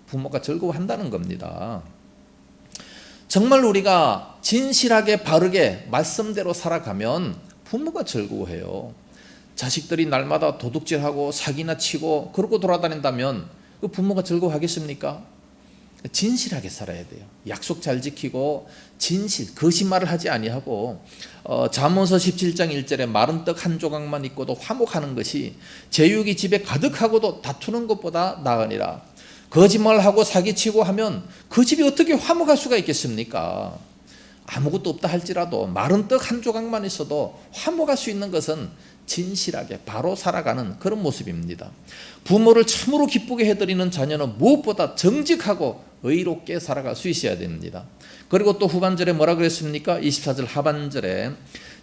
부모가 즐거워한다는 겁니다. 정말 우리가 진실하게 바르게 말씀대로 살아가면 부모가 즐거워해요. 자식들이 날마다 도둑질하고 사기나 치고 그러고 돌아다닌다면 그 부모가 즐거워하겠습니까? 진실하게 살아야 돼요. 약속 잘 지키고 진실, 거짓말을 하지 아니하고 잠언서 17장 1절에 마른 떡 한 조각만 있고도 화목하는 것이 제육이 집에 가득하고도 다투는 것보다 나으니라. 거짓말하고 사기치고 하면 그 집이 어떻게 화목할 수가 있겠습니까? 아무것도 없다 할지라도 마른 떡 한 조각만 있어도 화목할 수 있는 것은 진실하게 바로 살아가는 그런 모습입니다. 부모를 참으로 기쁘게 해드리는 자녀는 무엇보다 정직하고 의롭게 살아갈 수 있어야 됩니다. 그리고 또 후반절에 뭐라 그랬습니까? 24절 하반절에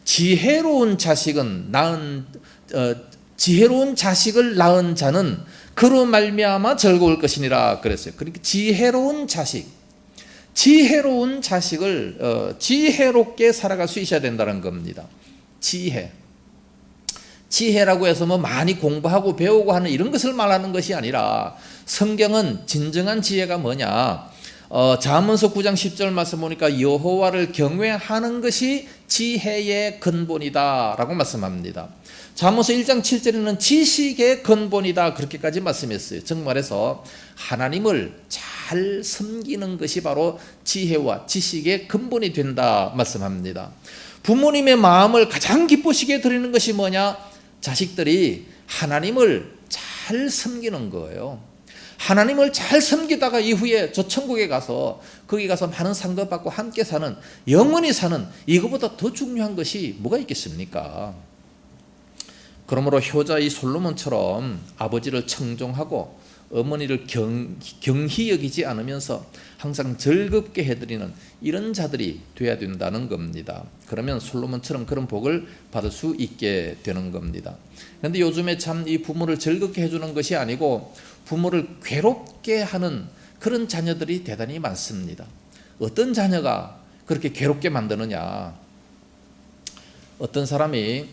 지혜로운 자식을 낳은 자는 그로 말미암아 즐거울 것이니라 그랬어요. 그러니까 지혜로운 자식을 지혜롭게 살아갈 수 있어야 된다는 겁니다. 지혜라고 해서 뭐 많이 공부하고 배우고 하는 이런 것을 말하는 것이 아니라 성경은 진정한 지혜가 뭐냐? 잠언서 9장 10절 말씀 보니까 여호와를 경외하는 것이 지혜의 근본이다 라고 말씀합니다. 잠언서 1장 7절에는 지식의 근본이다 그렇게까지 말씀했어요. 즉 말해서 하나님을 잘 섬기는 것이 바로 지혜와 지식의 근본이 된다 말씀합니다. 부모님의 마음을 가장 기쁘시게 드리는 것이 뭐냐? 자식들이 하나님을 잘 섬기는 거예요. 하나님을 잘 섬기다가 이후에 저 천국에 가서 거기 가서 많은 상급 받고 함께 사는, 영원히 사는, 이거보다 더 중요한 것이 뭐가 있겠습니까? 그러므로 효자 이 솔로몬처럼 아버지를 청종하고 어머니를 경히 여기지 않으면서 항상 즐겁게 해드리는 이런 자들이 돼야 된다는 겁니다. 그러면 솔로몬처럼 그런 복을 받을 수 있게 되는 겁니다. 그런데 요즘에 참 이 부모를 즐겁게 해주는 것이 아니고 부모를 괴롭게 하는 그런 자녀들이 대단히 많습니다. 어떤 자녀가 그렇게 괴롭게 만드느냐? 어떤 사람이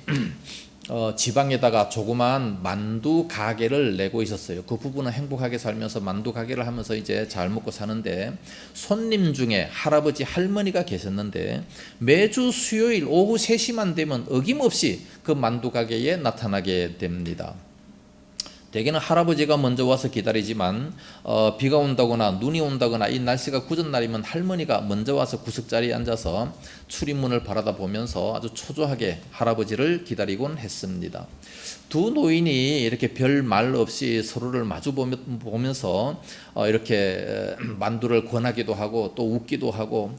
지방에다가 조그만 만두 가게를 내고 있었어요. 그 부부는 행복하게 살면서 만두 가게를 하면서 이제 잘 먹고 사는데, 손님 중에 할아버지 할머니가 계셨는데 매주 수요일 오후 3시만 되면 어김없이 그 만두 가게에 나타나게 됩니다. 대개는 할아버지가 먼저 와서 기다리지만 비가 온다거나 눈이 온다거나 이 날씨가 굳은 날이면 할머니가 먼저 와서 구석자리에 앉아서 출입문을 바라다 보면서 아주 초조하게 할아버지를 기다리곤 했습니다. 두 노인이 이렇게 별 말 없이 서로를 마주 보면서 이렇게 만두를 권하기도 하고 또 웃기도 하고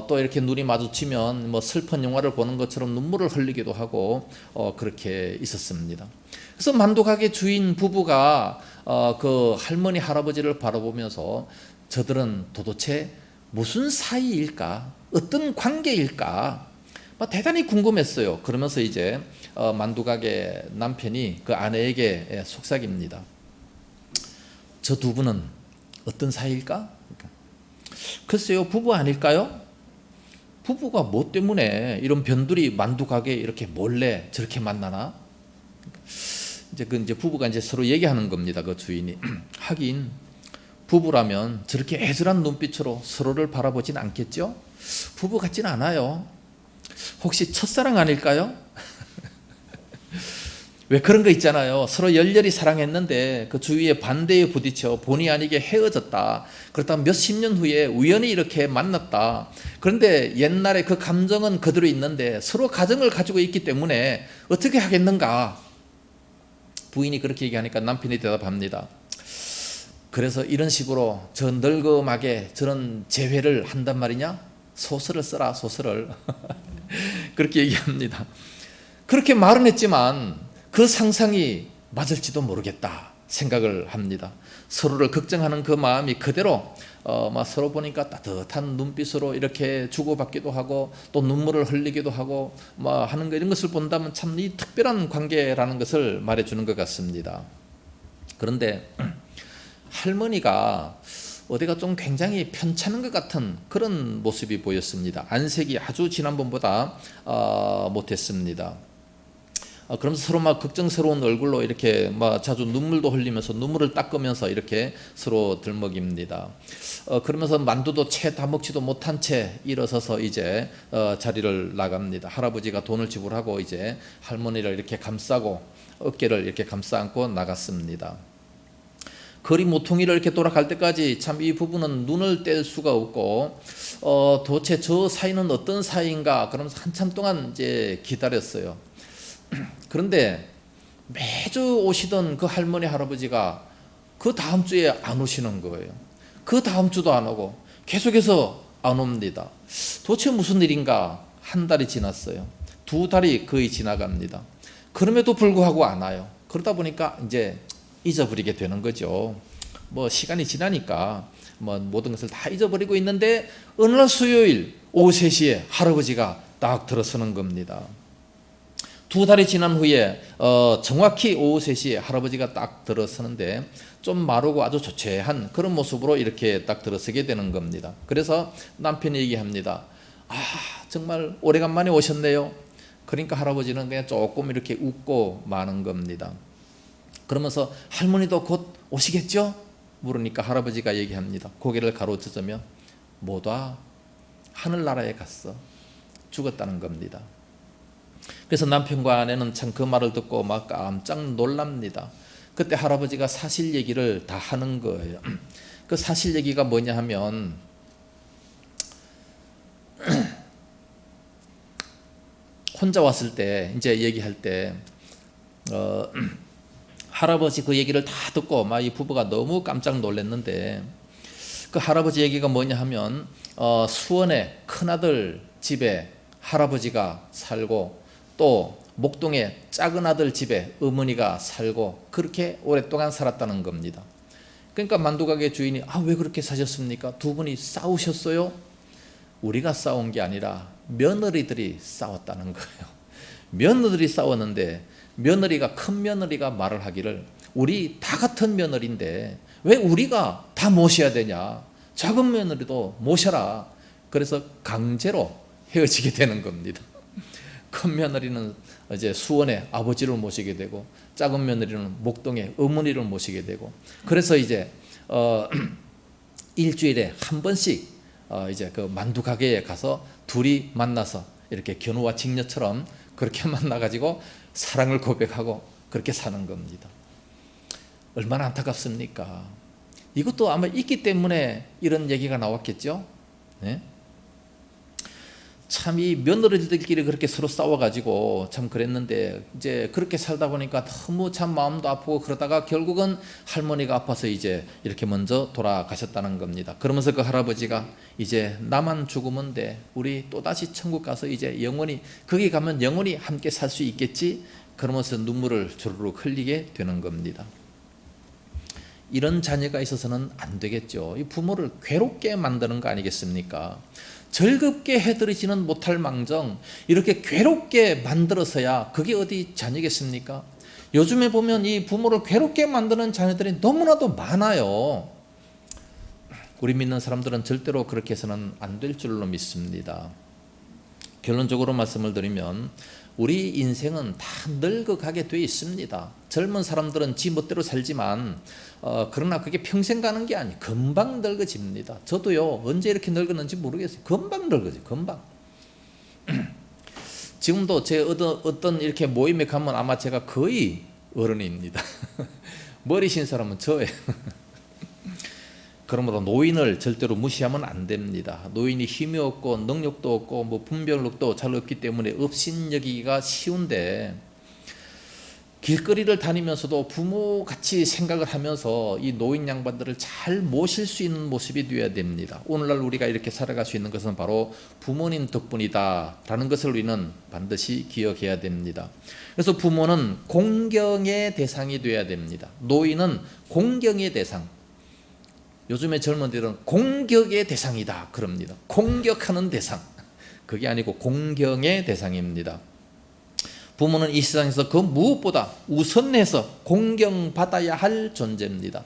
또 이렇게 눈이 마주치면 뭐 슬픈 영화를 보는 것처럼 눈물을 흘리기도 하고 그렇게 있었습니다. 그래서 만두 가게 주인 부부가 그 할머니 할아버지를 바라보면서 저들은 도대체 무슨 사이일까? 어떤 관계일까? 대단히 궁금했어요. 그러면서 이제 만두 가게 남편이 그 아내에게 속삭입니다. 저 두 분은 어떤 사이일까? 글쎄요, 부부 아닐까요? 부부가 뭐 때문에 이런 변두리 만두 가게에 이렇게 몰래 저렇게 만나나? 이제 부부가 이제 서로 얘기하는 겁니다. 그 주인이 하긴 부부라면 저렇게 애절한 눈빛으로 서로를 바라보진 않겠죠? 부부 같진 않아요. 혹시 첫사랑 아닐까요? 왜 그런 거 있잖아요. 서로 열렬히 사랑했는데 그 주위의 반대에 부딪혀 본의 아니게 헤어졌다. 그렇다면 몇십 년 후에 우연히 이렇게 만났다. 그런데 옛날에 그 감정은 그대로 있는데 서로 가정을 가지고 있기 때문에 어떻게 하겠는가? 부인이 그렇게 얘기하니까 남편이 대답합니다. 그래서 이런 식으로 저 늙음하게 저런 재회를 한단 말이냐? 소설을 써라, 소설을. 그렇게 얘기합니다. 그렇게 말은 했지만 그 상상이 맞을지도 모르겠다 생각을 합니다. 서로를 걱정하는 그 마음이 그대로 서로 보니까 따뜻한 눈빛으로 이렇게 주고받기도 하고 또 눈물을 흘리기도 하고 하는 거, 이런 것을 본다면 참 이 특별한 관계라는 것을 말해주는 것 같습니다. 그런데 할머니가 어디가 좀 굉장히 편찮은 것 같은 그런 모습이 보였습니다. 안색이 아주 지난번보다 못했습니다. 그러면서 서로 걱정스러운 얼굴로 이렇게 자주 눈물도 흘리면서 눈물을 닦으면서 이렇게 서로 들먹입니다. 그러면서 만두도 채 다 먹지도 못한 채 일어서서 이제 자리를 나갑니다. 할아버지가 돈을 지불하고 이제 할머니를 이렇게 감싸고 어깨를 이렇게 감싸 안고 나갔습니다. 거리 모퉁이를 이렇게 돌아갈 때까지 참 이 부부는 눈을 뗄 수가 없고 도대체 저 사이는 어떤 사이인가 그러면서 한참 동안 이제 기다렸어요. 그런데 매주 오시던 그 할머니 할아버지가 그 다음 주에 안 오시는 거예요. 그 다음 주도 안 오고 계속해서 안 옵니다. 도대체 무슨 일인가? 한 달이 지났어요. 2달이 거의 지나갑니다. 그럼에도 불구하고 안 와요. 그러다 보니까 이제 잊어버리게 되는 거죠. 시간이 지나니까 모든 것을 다 잊어버리고 있는데 어느 날 수요일 오후 3시에 할아버지가 딱 들어서는 겁니다. 2달이 지난 후에 정확히 오후 3시에 할아버지가 딱 들어서는데 좀 마르고 아주 조촐한 그런 모습으로 이렇게 딱 들어서게 되는 겁니다. 그래서 남편이 얘기합니다. 정말 오래간만에 오셨네요. 그러니까 할아버지는 그냥 조금 이렇게 웃고 마는 겁니다. 그러면서 할머니도 곧 오시겠죠? 물으니까 할아버지가 얘기합니다. 고개를 가로저으며 모두 하늘나라에 갔어. 죽었다는 겁니다. 그래서 남편과 아내는 참 그 말을 듣고 막 깜짝 놀랍니다. 그때 할아버지가 사실 얘기를 다 하는 거예요. 그 사실 얘기가 뭐냐 하면 혼자 왔을 때 이제 얘기할 때 할아버지 그 얘기를 다 듣고 막 이 부부가 너무 깜짝 놀랐는데 그 할아버지 얘기가 뭐냐 하면 수원에 큰아들 집에 할아버지가 살고 또 목동에 작은 아들 집에 어머니가 살고 그렇게 오랫동안 살았다는 겁니다. 그러니까 만두가게 주인이 왜 그렇게 사셨습니까? 두 분이 싸우셨어요? 우리가 싸운 게 아니라 며느리들이 싸웠다는 거예요. 며느리들이 싸웠는데 며느리가 큰 며느리가 말을 하기를 우리 다 같은 며느리인데 왜 우리가 다 모셔야 되냐? 작은 며느리도 모셔라. 그래서 강제로 헤어지게 되는 겁니다. 큰 며느리는 이제 수원에 아버지를 모시게 되고 작은 며느리는 목동에 어머니를 모시게 되고 그래서 이제 일주일에 한 번씩 이제 그 만두 가게에 가서 둘이 만나서 이렇게 견우와 직녀처럼 그렇게 만나가지고 사랑을 고백하고 그렇게 사는 겁니다. 얼마나 안타깝습니까? 이것도 아마 있기 때문에 이런 얘기가 나왔겠죠. 네? 참 이 며느리들끼리 그렇게 서로 싸워가지고 참 그랬는데 이제 그렇게 살다 보니까 너무 참 마음도 아프고 그러다가 결국은 할머니가 아파서 이제 이렇게 먼저 돌아가셨다는 겁니다. 그러면서 그 할아버지가 이제 나만 죽으면 돼. 우리 또다시 천국 가서 이제 영원히 거기 가면 영원히 함께 살 수 있겠지. 그러면서 눈물을 주르륵 흘리게 되는 겁니다. 이런 자녀가 있어서는 안 되겠죠. 이 부모를 괴롭게 만드는 거 아니겠습니까? 즐겁게 해드리지는 못할 망정 이렇게 괴롭게 만들어서야 그게 어디 자녀겠습니까? 요즘에 보면 이 부모를 괴롭게 만드는 자녀들이 너무나도 많아요. 우리 믿는 사람들은 절대로 그렇게 해서는 안 될 줄로 믿습니다. 결론적으로 말씀을 드리면 우리 인생은 다 늙어가게 돼 있습니다. 젊은 사람들은 지 멋대로 살지만 그러나 그게 평생 가는 게 아니에요. 금방 늙어집니다. 저도요 언제 이렇게 늙었는지 모르겠어요. 금방 늙어져요. 금방. 지금도 제 어떤 이렇게 모임에 가면 아마 제가 거의 어른입니다. 머리 신 사람은 저예요. 그러므로 노인을 절대로 무시하면 안 됩니다. 노인이 힘이 없고 능력도 없고 뭐 분별력도 잘 없기 때문에 업신여기기가 쉬운데 길거리를 다니면서도 부모같이 생각을 하면서 이 노인 양반들을 잘 모실 수 있는 모습이 되어야 됩니다. 오늘날 우리가 이렇게 살아갈 수 있는 것은 바로 부모님 덕분이다 라는 것을 우리는 반드시 기억해야 됩니다. 그래서 부모는 공경의 대상이 되어야 됩니다. 노인은 공경의 대상. 요즘에 젊은이들은 공격의 대상이다 그럽니다. 공격하는 대상. 그게 아니고 공경의 대상입니다. 부모는 이 세상에서 그 무엇보다 우선해서 공경받아야 할 존재입니다.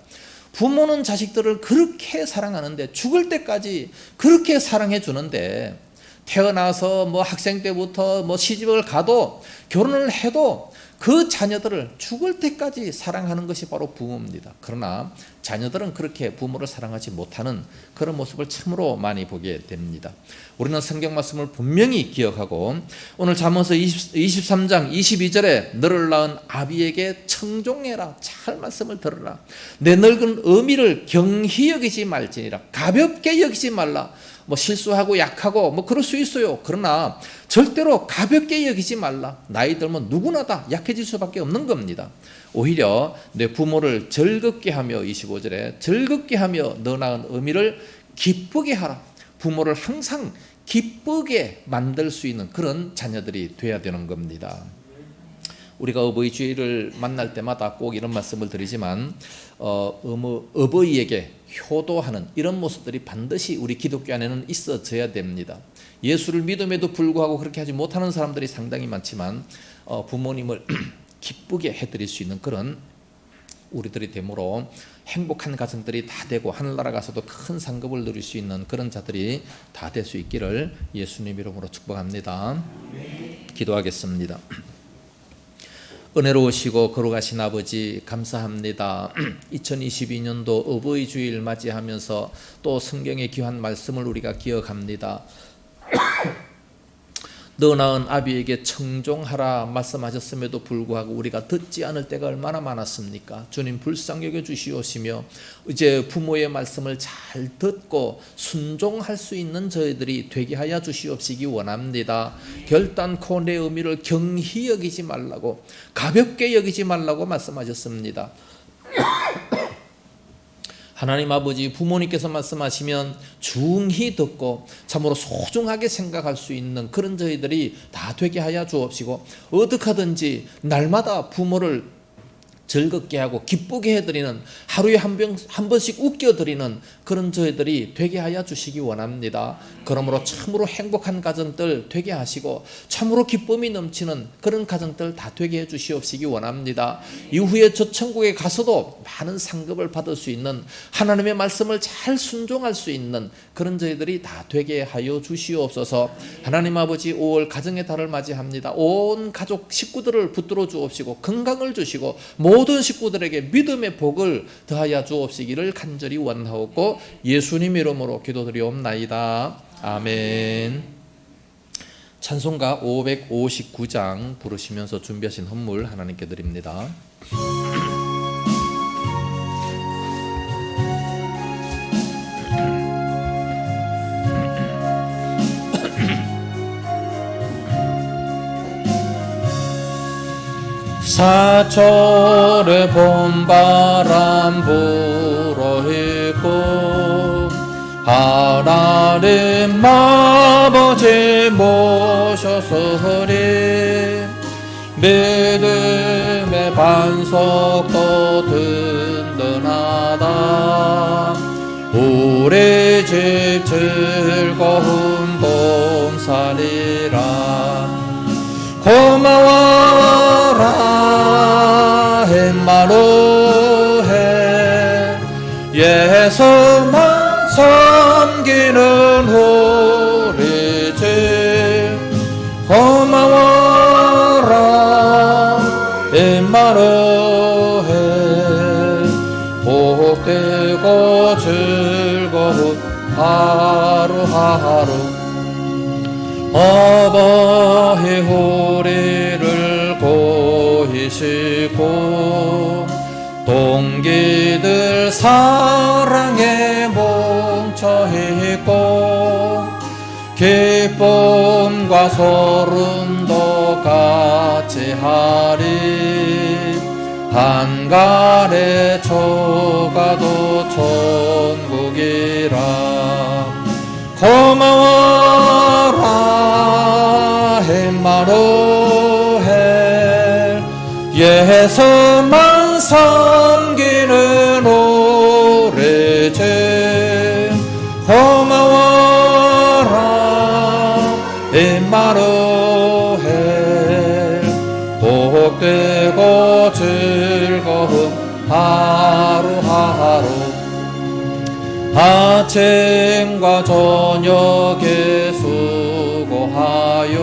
부모는 자식들을 그렇게 사랑하는데 죽을 때까지 그렇게 사랑해 주는데 태어나서 뭐 학생 때부터 뭐 시집을 가도 결혼을 해도 그 자녀들을 죽을 때까지 사랑하는 것이 바로 부모입니다. 그러나 자녀들은 그렇게 부모를 사랑하지 못하는 그런 모습을 참으로 많이 보게 됩니다. 우리는 성경 말씀을 분명히 기억하고 오늘 잠언서 23장 22절에 너를 낳은 아비에게 청종해라. 잘 말씀을 들어라. 내 늙은 어미를 경히 여기지 말지니라. 가볍게 여기지 말라. 뭐 실수하고 약하고 뭐 그럴 수 있어요. 그러나 절대로 가볍게 여기지 말라. 나이 들면 누구나 다 약해질 수밖에 없는 겁니다. 오히려 내 부모를 즐겁게 하며 25절에 즐겁게 하며 너 낳은 어미를 기쁘게 하라. 부모를 항상 기쁘게 만들 수 있는 그런 자녀들이 돼야 되는 겁니다. 우리가 어버이 주일을 만날 때마다 꼭 이런 말씀을 드리지만 어버이에게 효도하는 이런 모습들이 반드시 우리 기독교 안에는 있어져야 됩니다. 예수를 믿음에도 불구하고 그렇게 하지 못하는 사람들이 상당히 많지만 부모님을 기쁘게 해드릴 수 있는 그런 우리들이 되므로 행복한 가정들이 다 되고 하늘나라 가서도 큰 상급을 누릴 수 있는 그런 자들이 다 될 수 있기를 예수님 이름으로 축복합니다. 기도하겠습니다. 은혜로우시고 거룩하신 아버지 감사합니다. 2022년도 어버이 주일 맞이하면서 또 성경의 귀한 말씀을 우리가 기억합니다. 너 낳은 아비에게 청종하라 말씀하셨음에도 불구하고 우리가 듣지 않을 때가 얼마나 많았습니까? 주님 불쌍히 여겨 주시옵시며 이제 부모의 말씀을 잘 듣고 순종할 수 있는 저희들이 되게 하여 주시옵시기 원합니다. 결단코 내 의미를 경히 여기지 말라고, 가볍게 여기지 말라고 말씀하셨습니다. 하나님 아버지, 부모님께서 말씀하시면 중히 듣고 참으로 소중하게 생각할 수 있는 그런 저희들이 다 되게 하여 주옵시고, 어떻게 하든지 날마다 부모를 즐겁게 하고 기쁘게 해드리는, 하루에 한 번씩 웃겨드리는 그런 저희들이 되게 하여 주시기 원합니다. 그러므로 참으로 행복한 가정들 되게 하시고 참으로 기쁨이 넘치는 그런 가정들 다 되게 해 주시옵시기 원합니다. 이후에 저 천국에 가서도 많은 상급을 받을 수 있는, 하나님의 말씀을 잘 순종할 수 있는 그런 저희들이 다 되게 하여 주시옵소서. 하나님 아버지, 5월 가정의 달을 맞이합니다. 온 가족 식구들을 붙들어 주옵시고 건강을 주시고 모든 식구들에게 믿음의 복을 더하여 주옵시기를 간절히 원하옵고 예수님 이름으로 기도드리옵나이다. 아멘. 찬송가 559장 부르시면서 준비하신 헌물 하나님께 드립니다. 사철의 봄바람 불어있고 하나님 아버지 모셔서리 믿음의 반석도 든든하다. 우리 집 즐거운 봉사리라. 고마워라 엠마누엘, 예수만 섬기는 우리 집. 고마워라 엠마누엘, 복되고 즐거운 하루하루. 어버이 우리를 보이시고 동기들 사랑에 뭉쳐있고 기쁨과 소름도 같이 하리. 한간에 초가도 천국이라. 고마워라 엠마누엘, 예수만 섬기는 우리 집. 고마워라 엠마누엘, 복되고 즐거운 하루하루. 아침과 저녁에 수고하여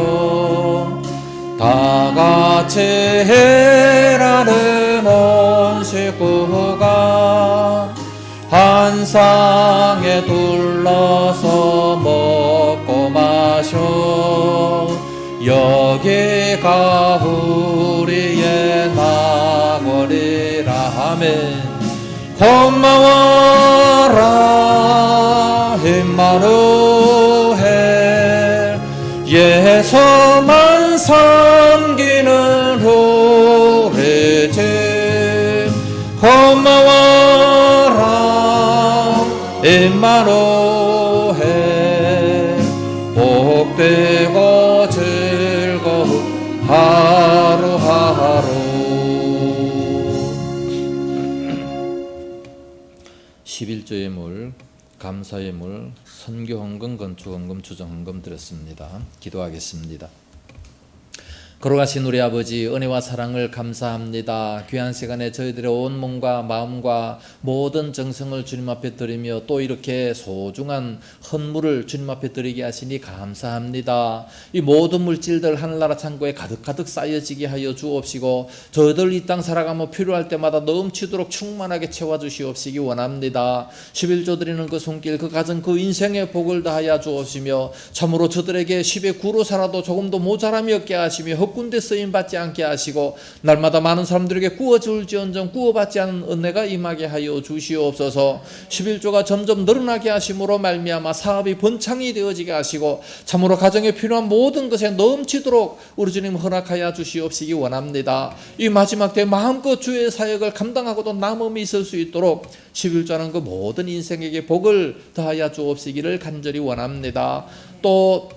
다같이 일하는 온 식구가 한 상에 둘러서 먹고 마셔. 여기가 우리의 나거리라. 아멘. 고마워라 엠마누엘, 예수만 섬기는 우리 집. 고마워라 엠마누엘, 복되고 즐거운 하루하루. 11조의 물, 감사의 물, 선교헌금, 건축헌금, 주정헌금 드렸습니다. 기도하겠습니다. 걸어가신 우리 아버지 은혜와 사랑을 감사합니다. 귀한 시간에 저희들의 온 몸과 마음과 모든 정성을 주님 앞에 드리며 또 이렇게 소중한 헌물을 주님 앞에 드리게 하시니 감사합니다. 이 모든 물질들 하늘나라 창고에 가득가득 쌓여지게 하여 주옵시고 저희들 이 땅 살아가며 필요할 때마다 넘치도록 충만하게 채워주시옵시기 원합니다. 11조 드리는 그 손길 그 가정 그 인생의 복을 다하여 주옵시며 참으로 저들에게 10의 9로 살아도 조금도 모자람이 없게 하시며 헛군데 쓰임받지 않게 하시고 날마다 많은 사람들에게 구워줄지언정 구워받지 않은 은혜가 임하게 하여 주시옵소서. 11조가 점점 늘어나게 하심으로 말미암아 사업이 번창이 되어지게 하시고 참으로 가정에 필요한 모든 것에 넘치도록 우리 주님 허락하여 주시옵시기 원합니다. 이 마지막 때 마음껏 주의 사역을 감당하고도 남음이 있을 수 있도록 11조는 그 모든 인생에게 복을 더하여 주옵시기를 간절히 원합니다. 또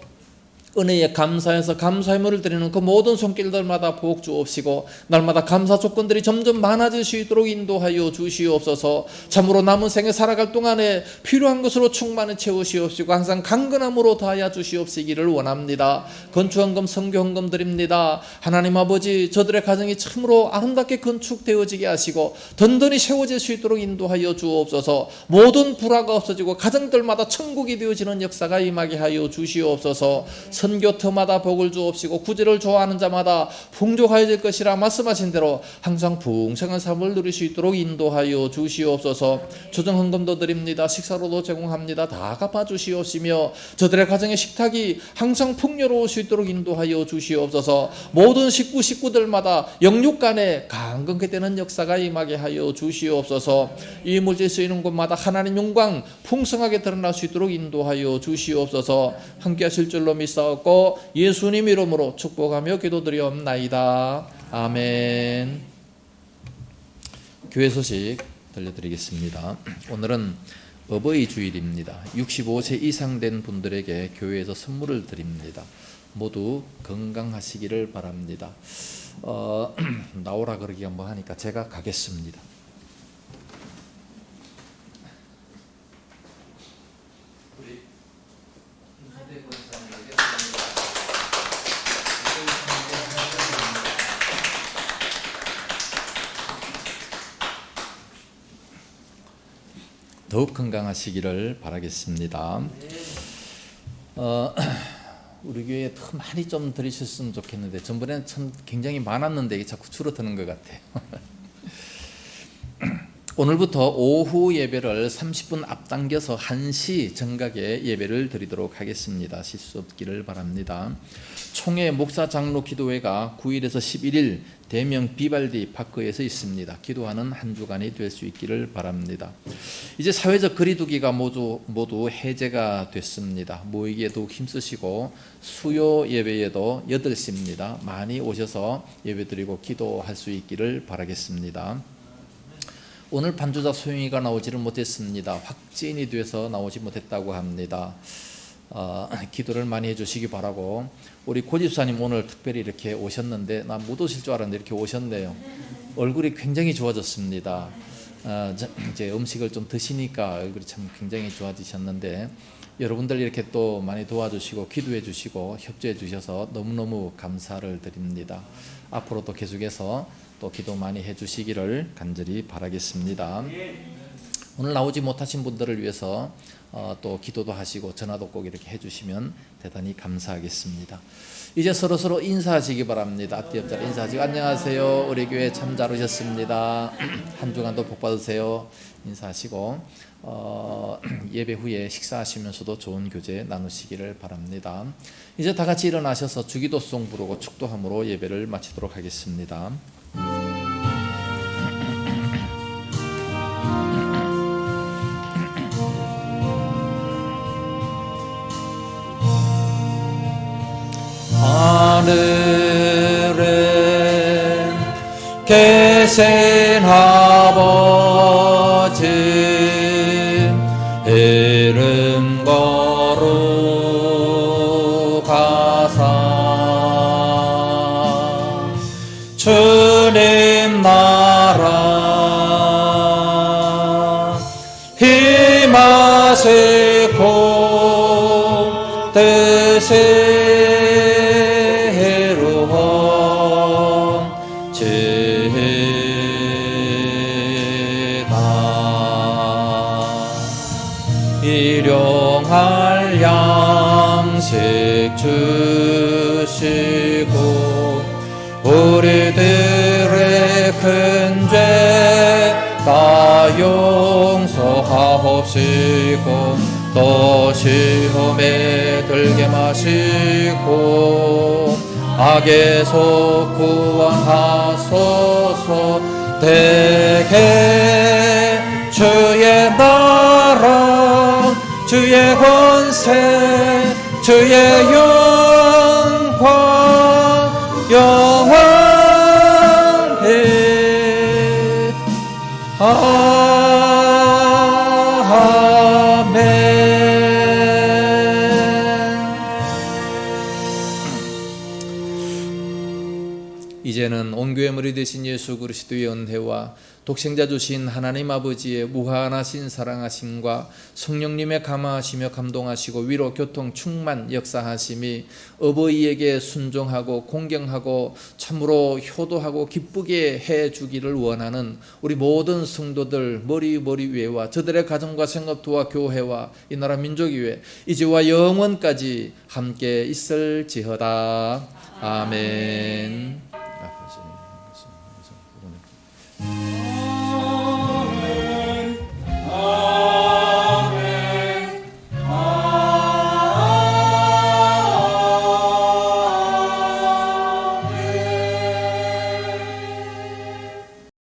은혜에 감사해서 감사의물을 드리는 그 모든 손길들마다 복 주옵시고 날마다 감사 조건들이 점점 많아질 수 있도록 인도하여 주시옵소서. 참으로 남은 생에 살아갈 동안에 필요한 것으로 충만히 채우시옵시고 항상 강건함으로 다하여 주시옵시기를 원합니다. 건축헌금 선교헌금 드립니다. 하나님 아버지 저들의 가정이 참으로 아름답게 건축되어지게 하시고 든든히 세워질 수 있도록 인도하여 주옵소서. 모든 불화가 없어지고 가정들마다 천국이 되어지는 역사가 임하게 하여 주시옵소서. 선교터마다 복을 주옵시고 구제를 좋아하는 자마다 풍족하여 질 것이라 말씀하신 대로 항상 풍성한 삶을 누릴 수 있도록 인도하여 주시옵소서. 조정헌금도 드립니다. 식사로도 제공합니다. 다 갚아주시옵시며 저들의 가정의 식탁이 항상 풍요로울 수 있도록 인도하여 주시옵소서. 모든 식구들마다 영육간에 강건케 되는 역사가 임하게 하여 주시옵소서. 이 물질 쓰이는 곳마다 하나님 영광 풍성하게 드러날 수 있도록 인도하여 주시옵소서. 함께 하실 줄로 믿사옵고 예수님 이름으로 축복하며 기도드리옵나이다. 아멘. 교회 소식 들려드리겠습니다. 오늘은 어버이 주일입니다. 65세 이상 된 분들에게 교회에서 선물을 드립니다. 모두 건강하시기를 바랍니다. 나오라 그러기가 뭐 하니까 제가 가겠습니다. 더욱 건강하시기를 바라겠습니다. 우리 교회에 더 많이 좀 드리셨으면 좋겠는데 전번에는 참 굉장히 많았는데 이게 자꾸 줄어드는 것 같아요. 오늘부터 오후 예배를 30분 앞당겨서 1시 정각에 예배를 드리도록 하겠습니다. 실수 없기를 바랍니다. 총회 목사 장로 기도회가 9일에서 11일 대명 비발디 파크에서 있습니다. 기도하는 한 주간이 될 수 있기를 바랍니다. 이제 사회적 거리두기가 모두 해제가 됐습니다. 모이기에 더욱 힘쓰시고 수요 예배에도 8시입니다. 많이 오셔서 예배드리고 기도할 수 있기를 바라겠습니다. 오늘 반주자 소영이가 나오지를 못했습니다. 확진이 돼서 나오지 못했다고 합니다. 기도를 많이 해주시기 바라고. 우리 고집사님 오늘 특별히 이렇게 오셨는데 나 못 오실 줄 알았는데 이렇게 오셨네요. 얼굴이 굉장히 좋아졌습니다. 이제 음식을 좀 드시니까 얼굴이 참 굉장히 좋아지셨는데 여러분들 이렇게 또 많이 도와주시고 기도해 주시고 협조해 주셔서 너무너무 감사를 드립니다. 앞으로도 계속해서 또 기도 많이 해주시기를 간절히 바라겠습니다. 오늘 나오지 못하신 분들을 위해서 또 기도도 하시고 전화도 꼭 이렇게 해주시면 대단히 감사하겠습니다. 이제 서로 인사하시기 바랍니다. 앞뒤 옆자로 인사하시고 안녕하세요. 우리 교회 참 잘 오셨습니다. 한 주간도 복 받으세요. 인사하시고 예배 후에 식사하시면서도 좋은 교제 나누시기를 바랍니다. 이제 다 같이 일어나셔서 주기도송 부르고 축도함으로 예배를 마치도록 하겠습니다. 하늘에 계신 아버지 이름 거룩하사 주님 나라 힘하시고 뜻이 이루어 일용할 양식 주시고 우리들의 큰 죄 다 용서하옵시고 또 시험에 들게 마시고 악에서 구원하소서. 대개 주의 나라 주의 권세 주의 영광 영원히 아멘. 이제는 온 교회 머리 되신 예수 그리스도의 은혜와 독생자 주신 하나님 아버지의 무한하신 사랑하심과 성령님의 감화하시며 감동하시고 위로 교통 충만 역사하심이 어버이에게 순종하고 공경하고 참으로 효도하고 기쁘게 해주기를 원하는 우리 모든 성도들 머리 위에와 저들의 가정과 생업도와 교회와 이 나라 민족 위에 이제와 영원까지 함께 있을지어다. 아멘.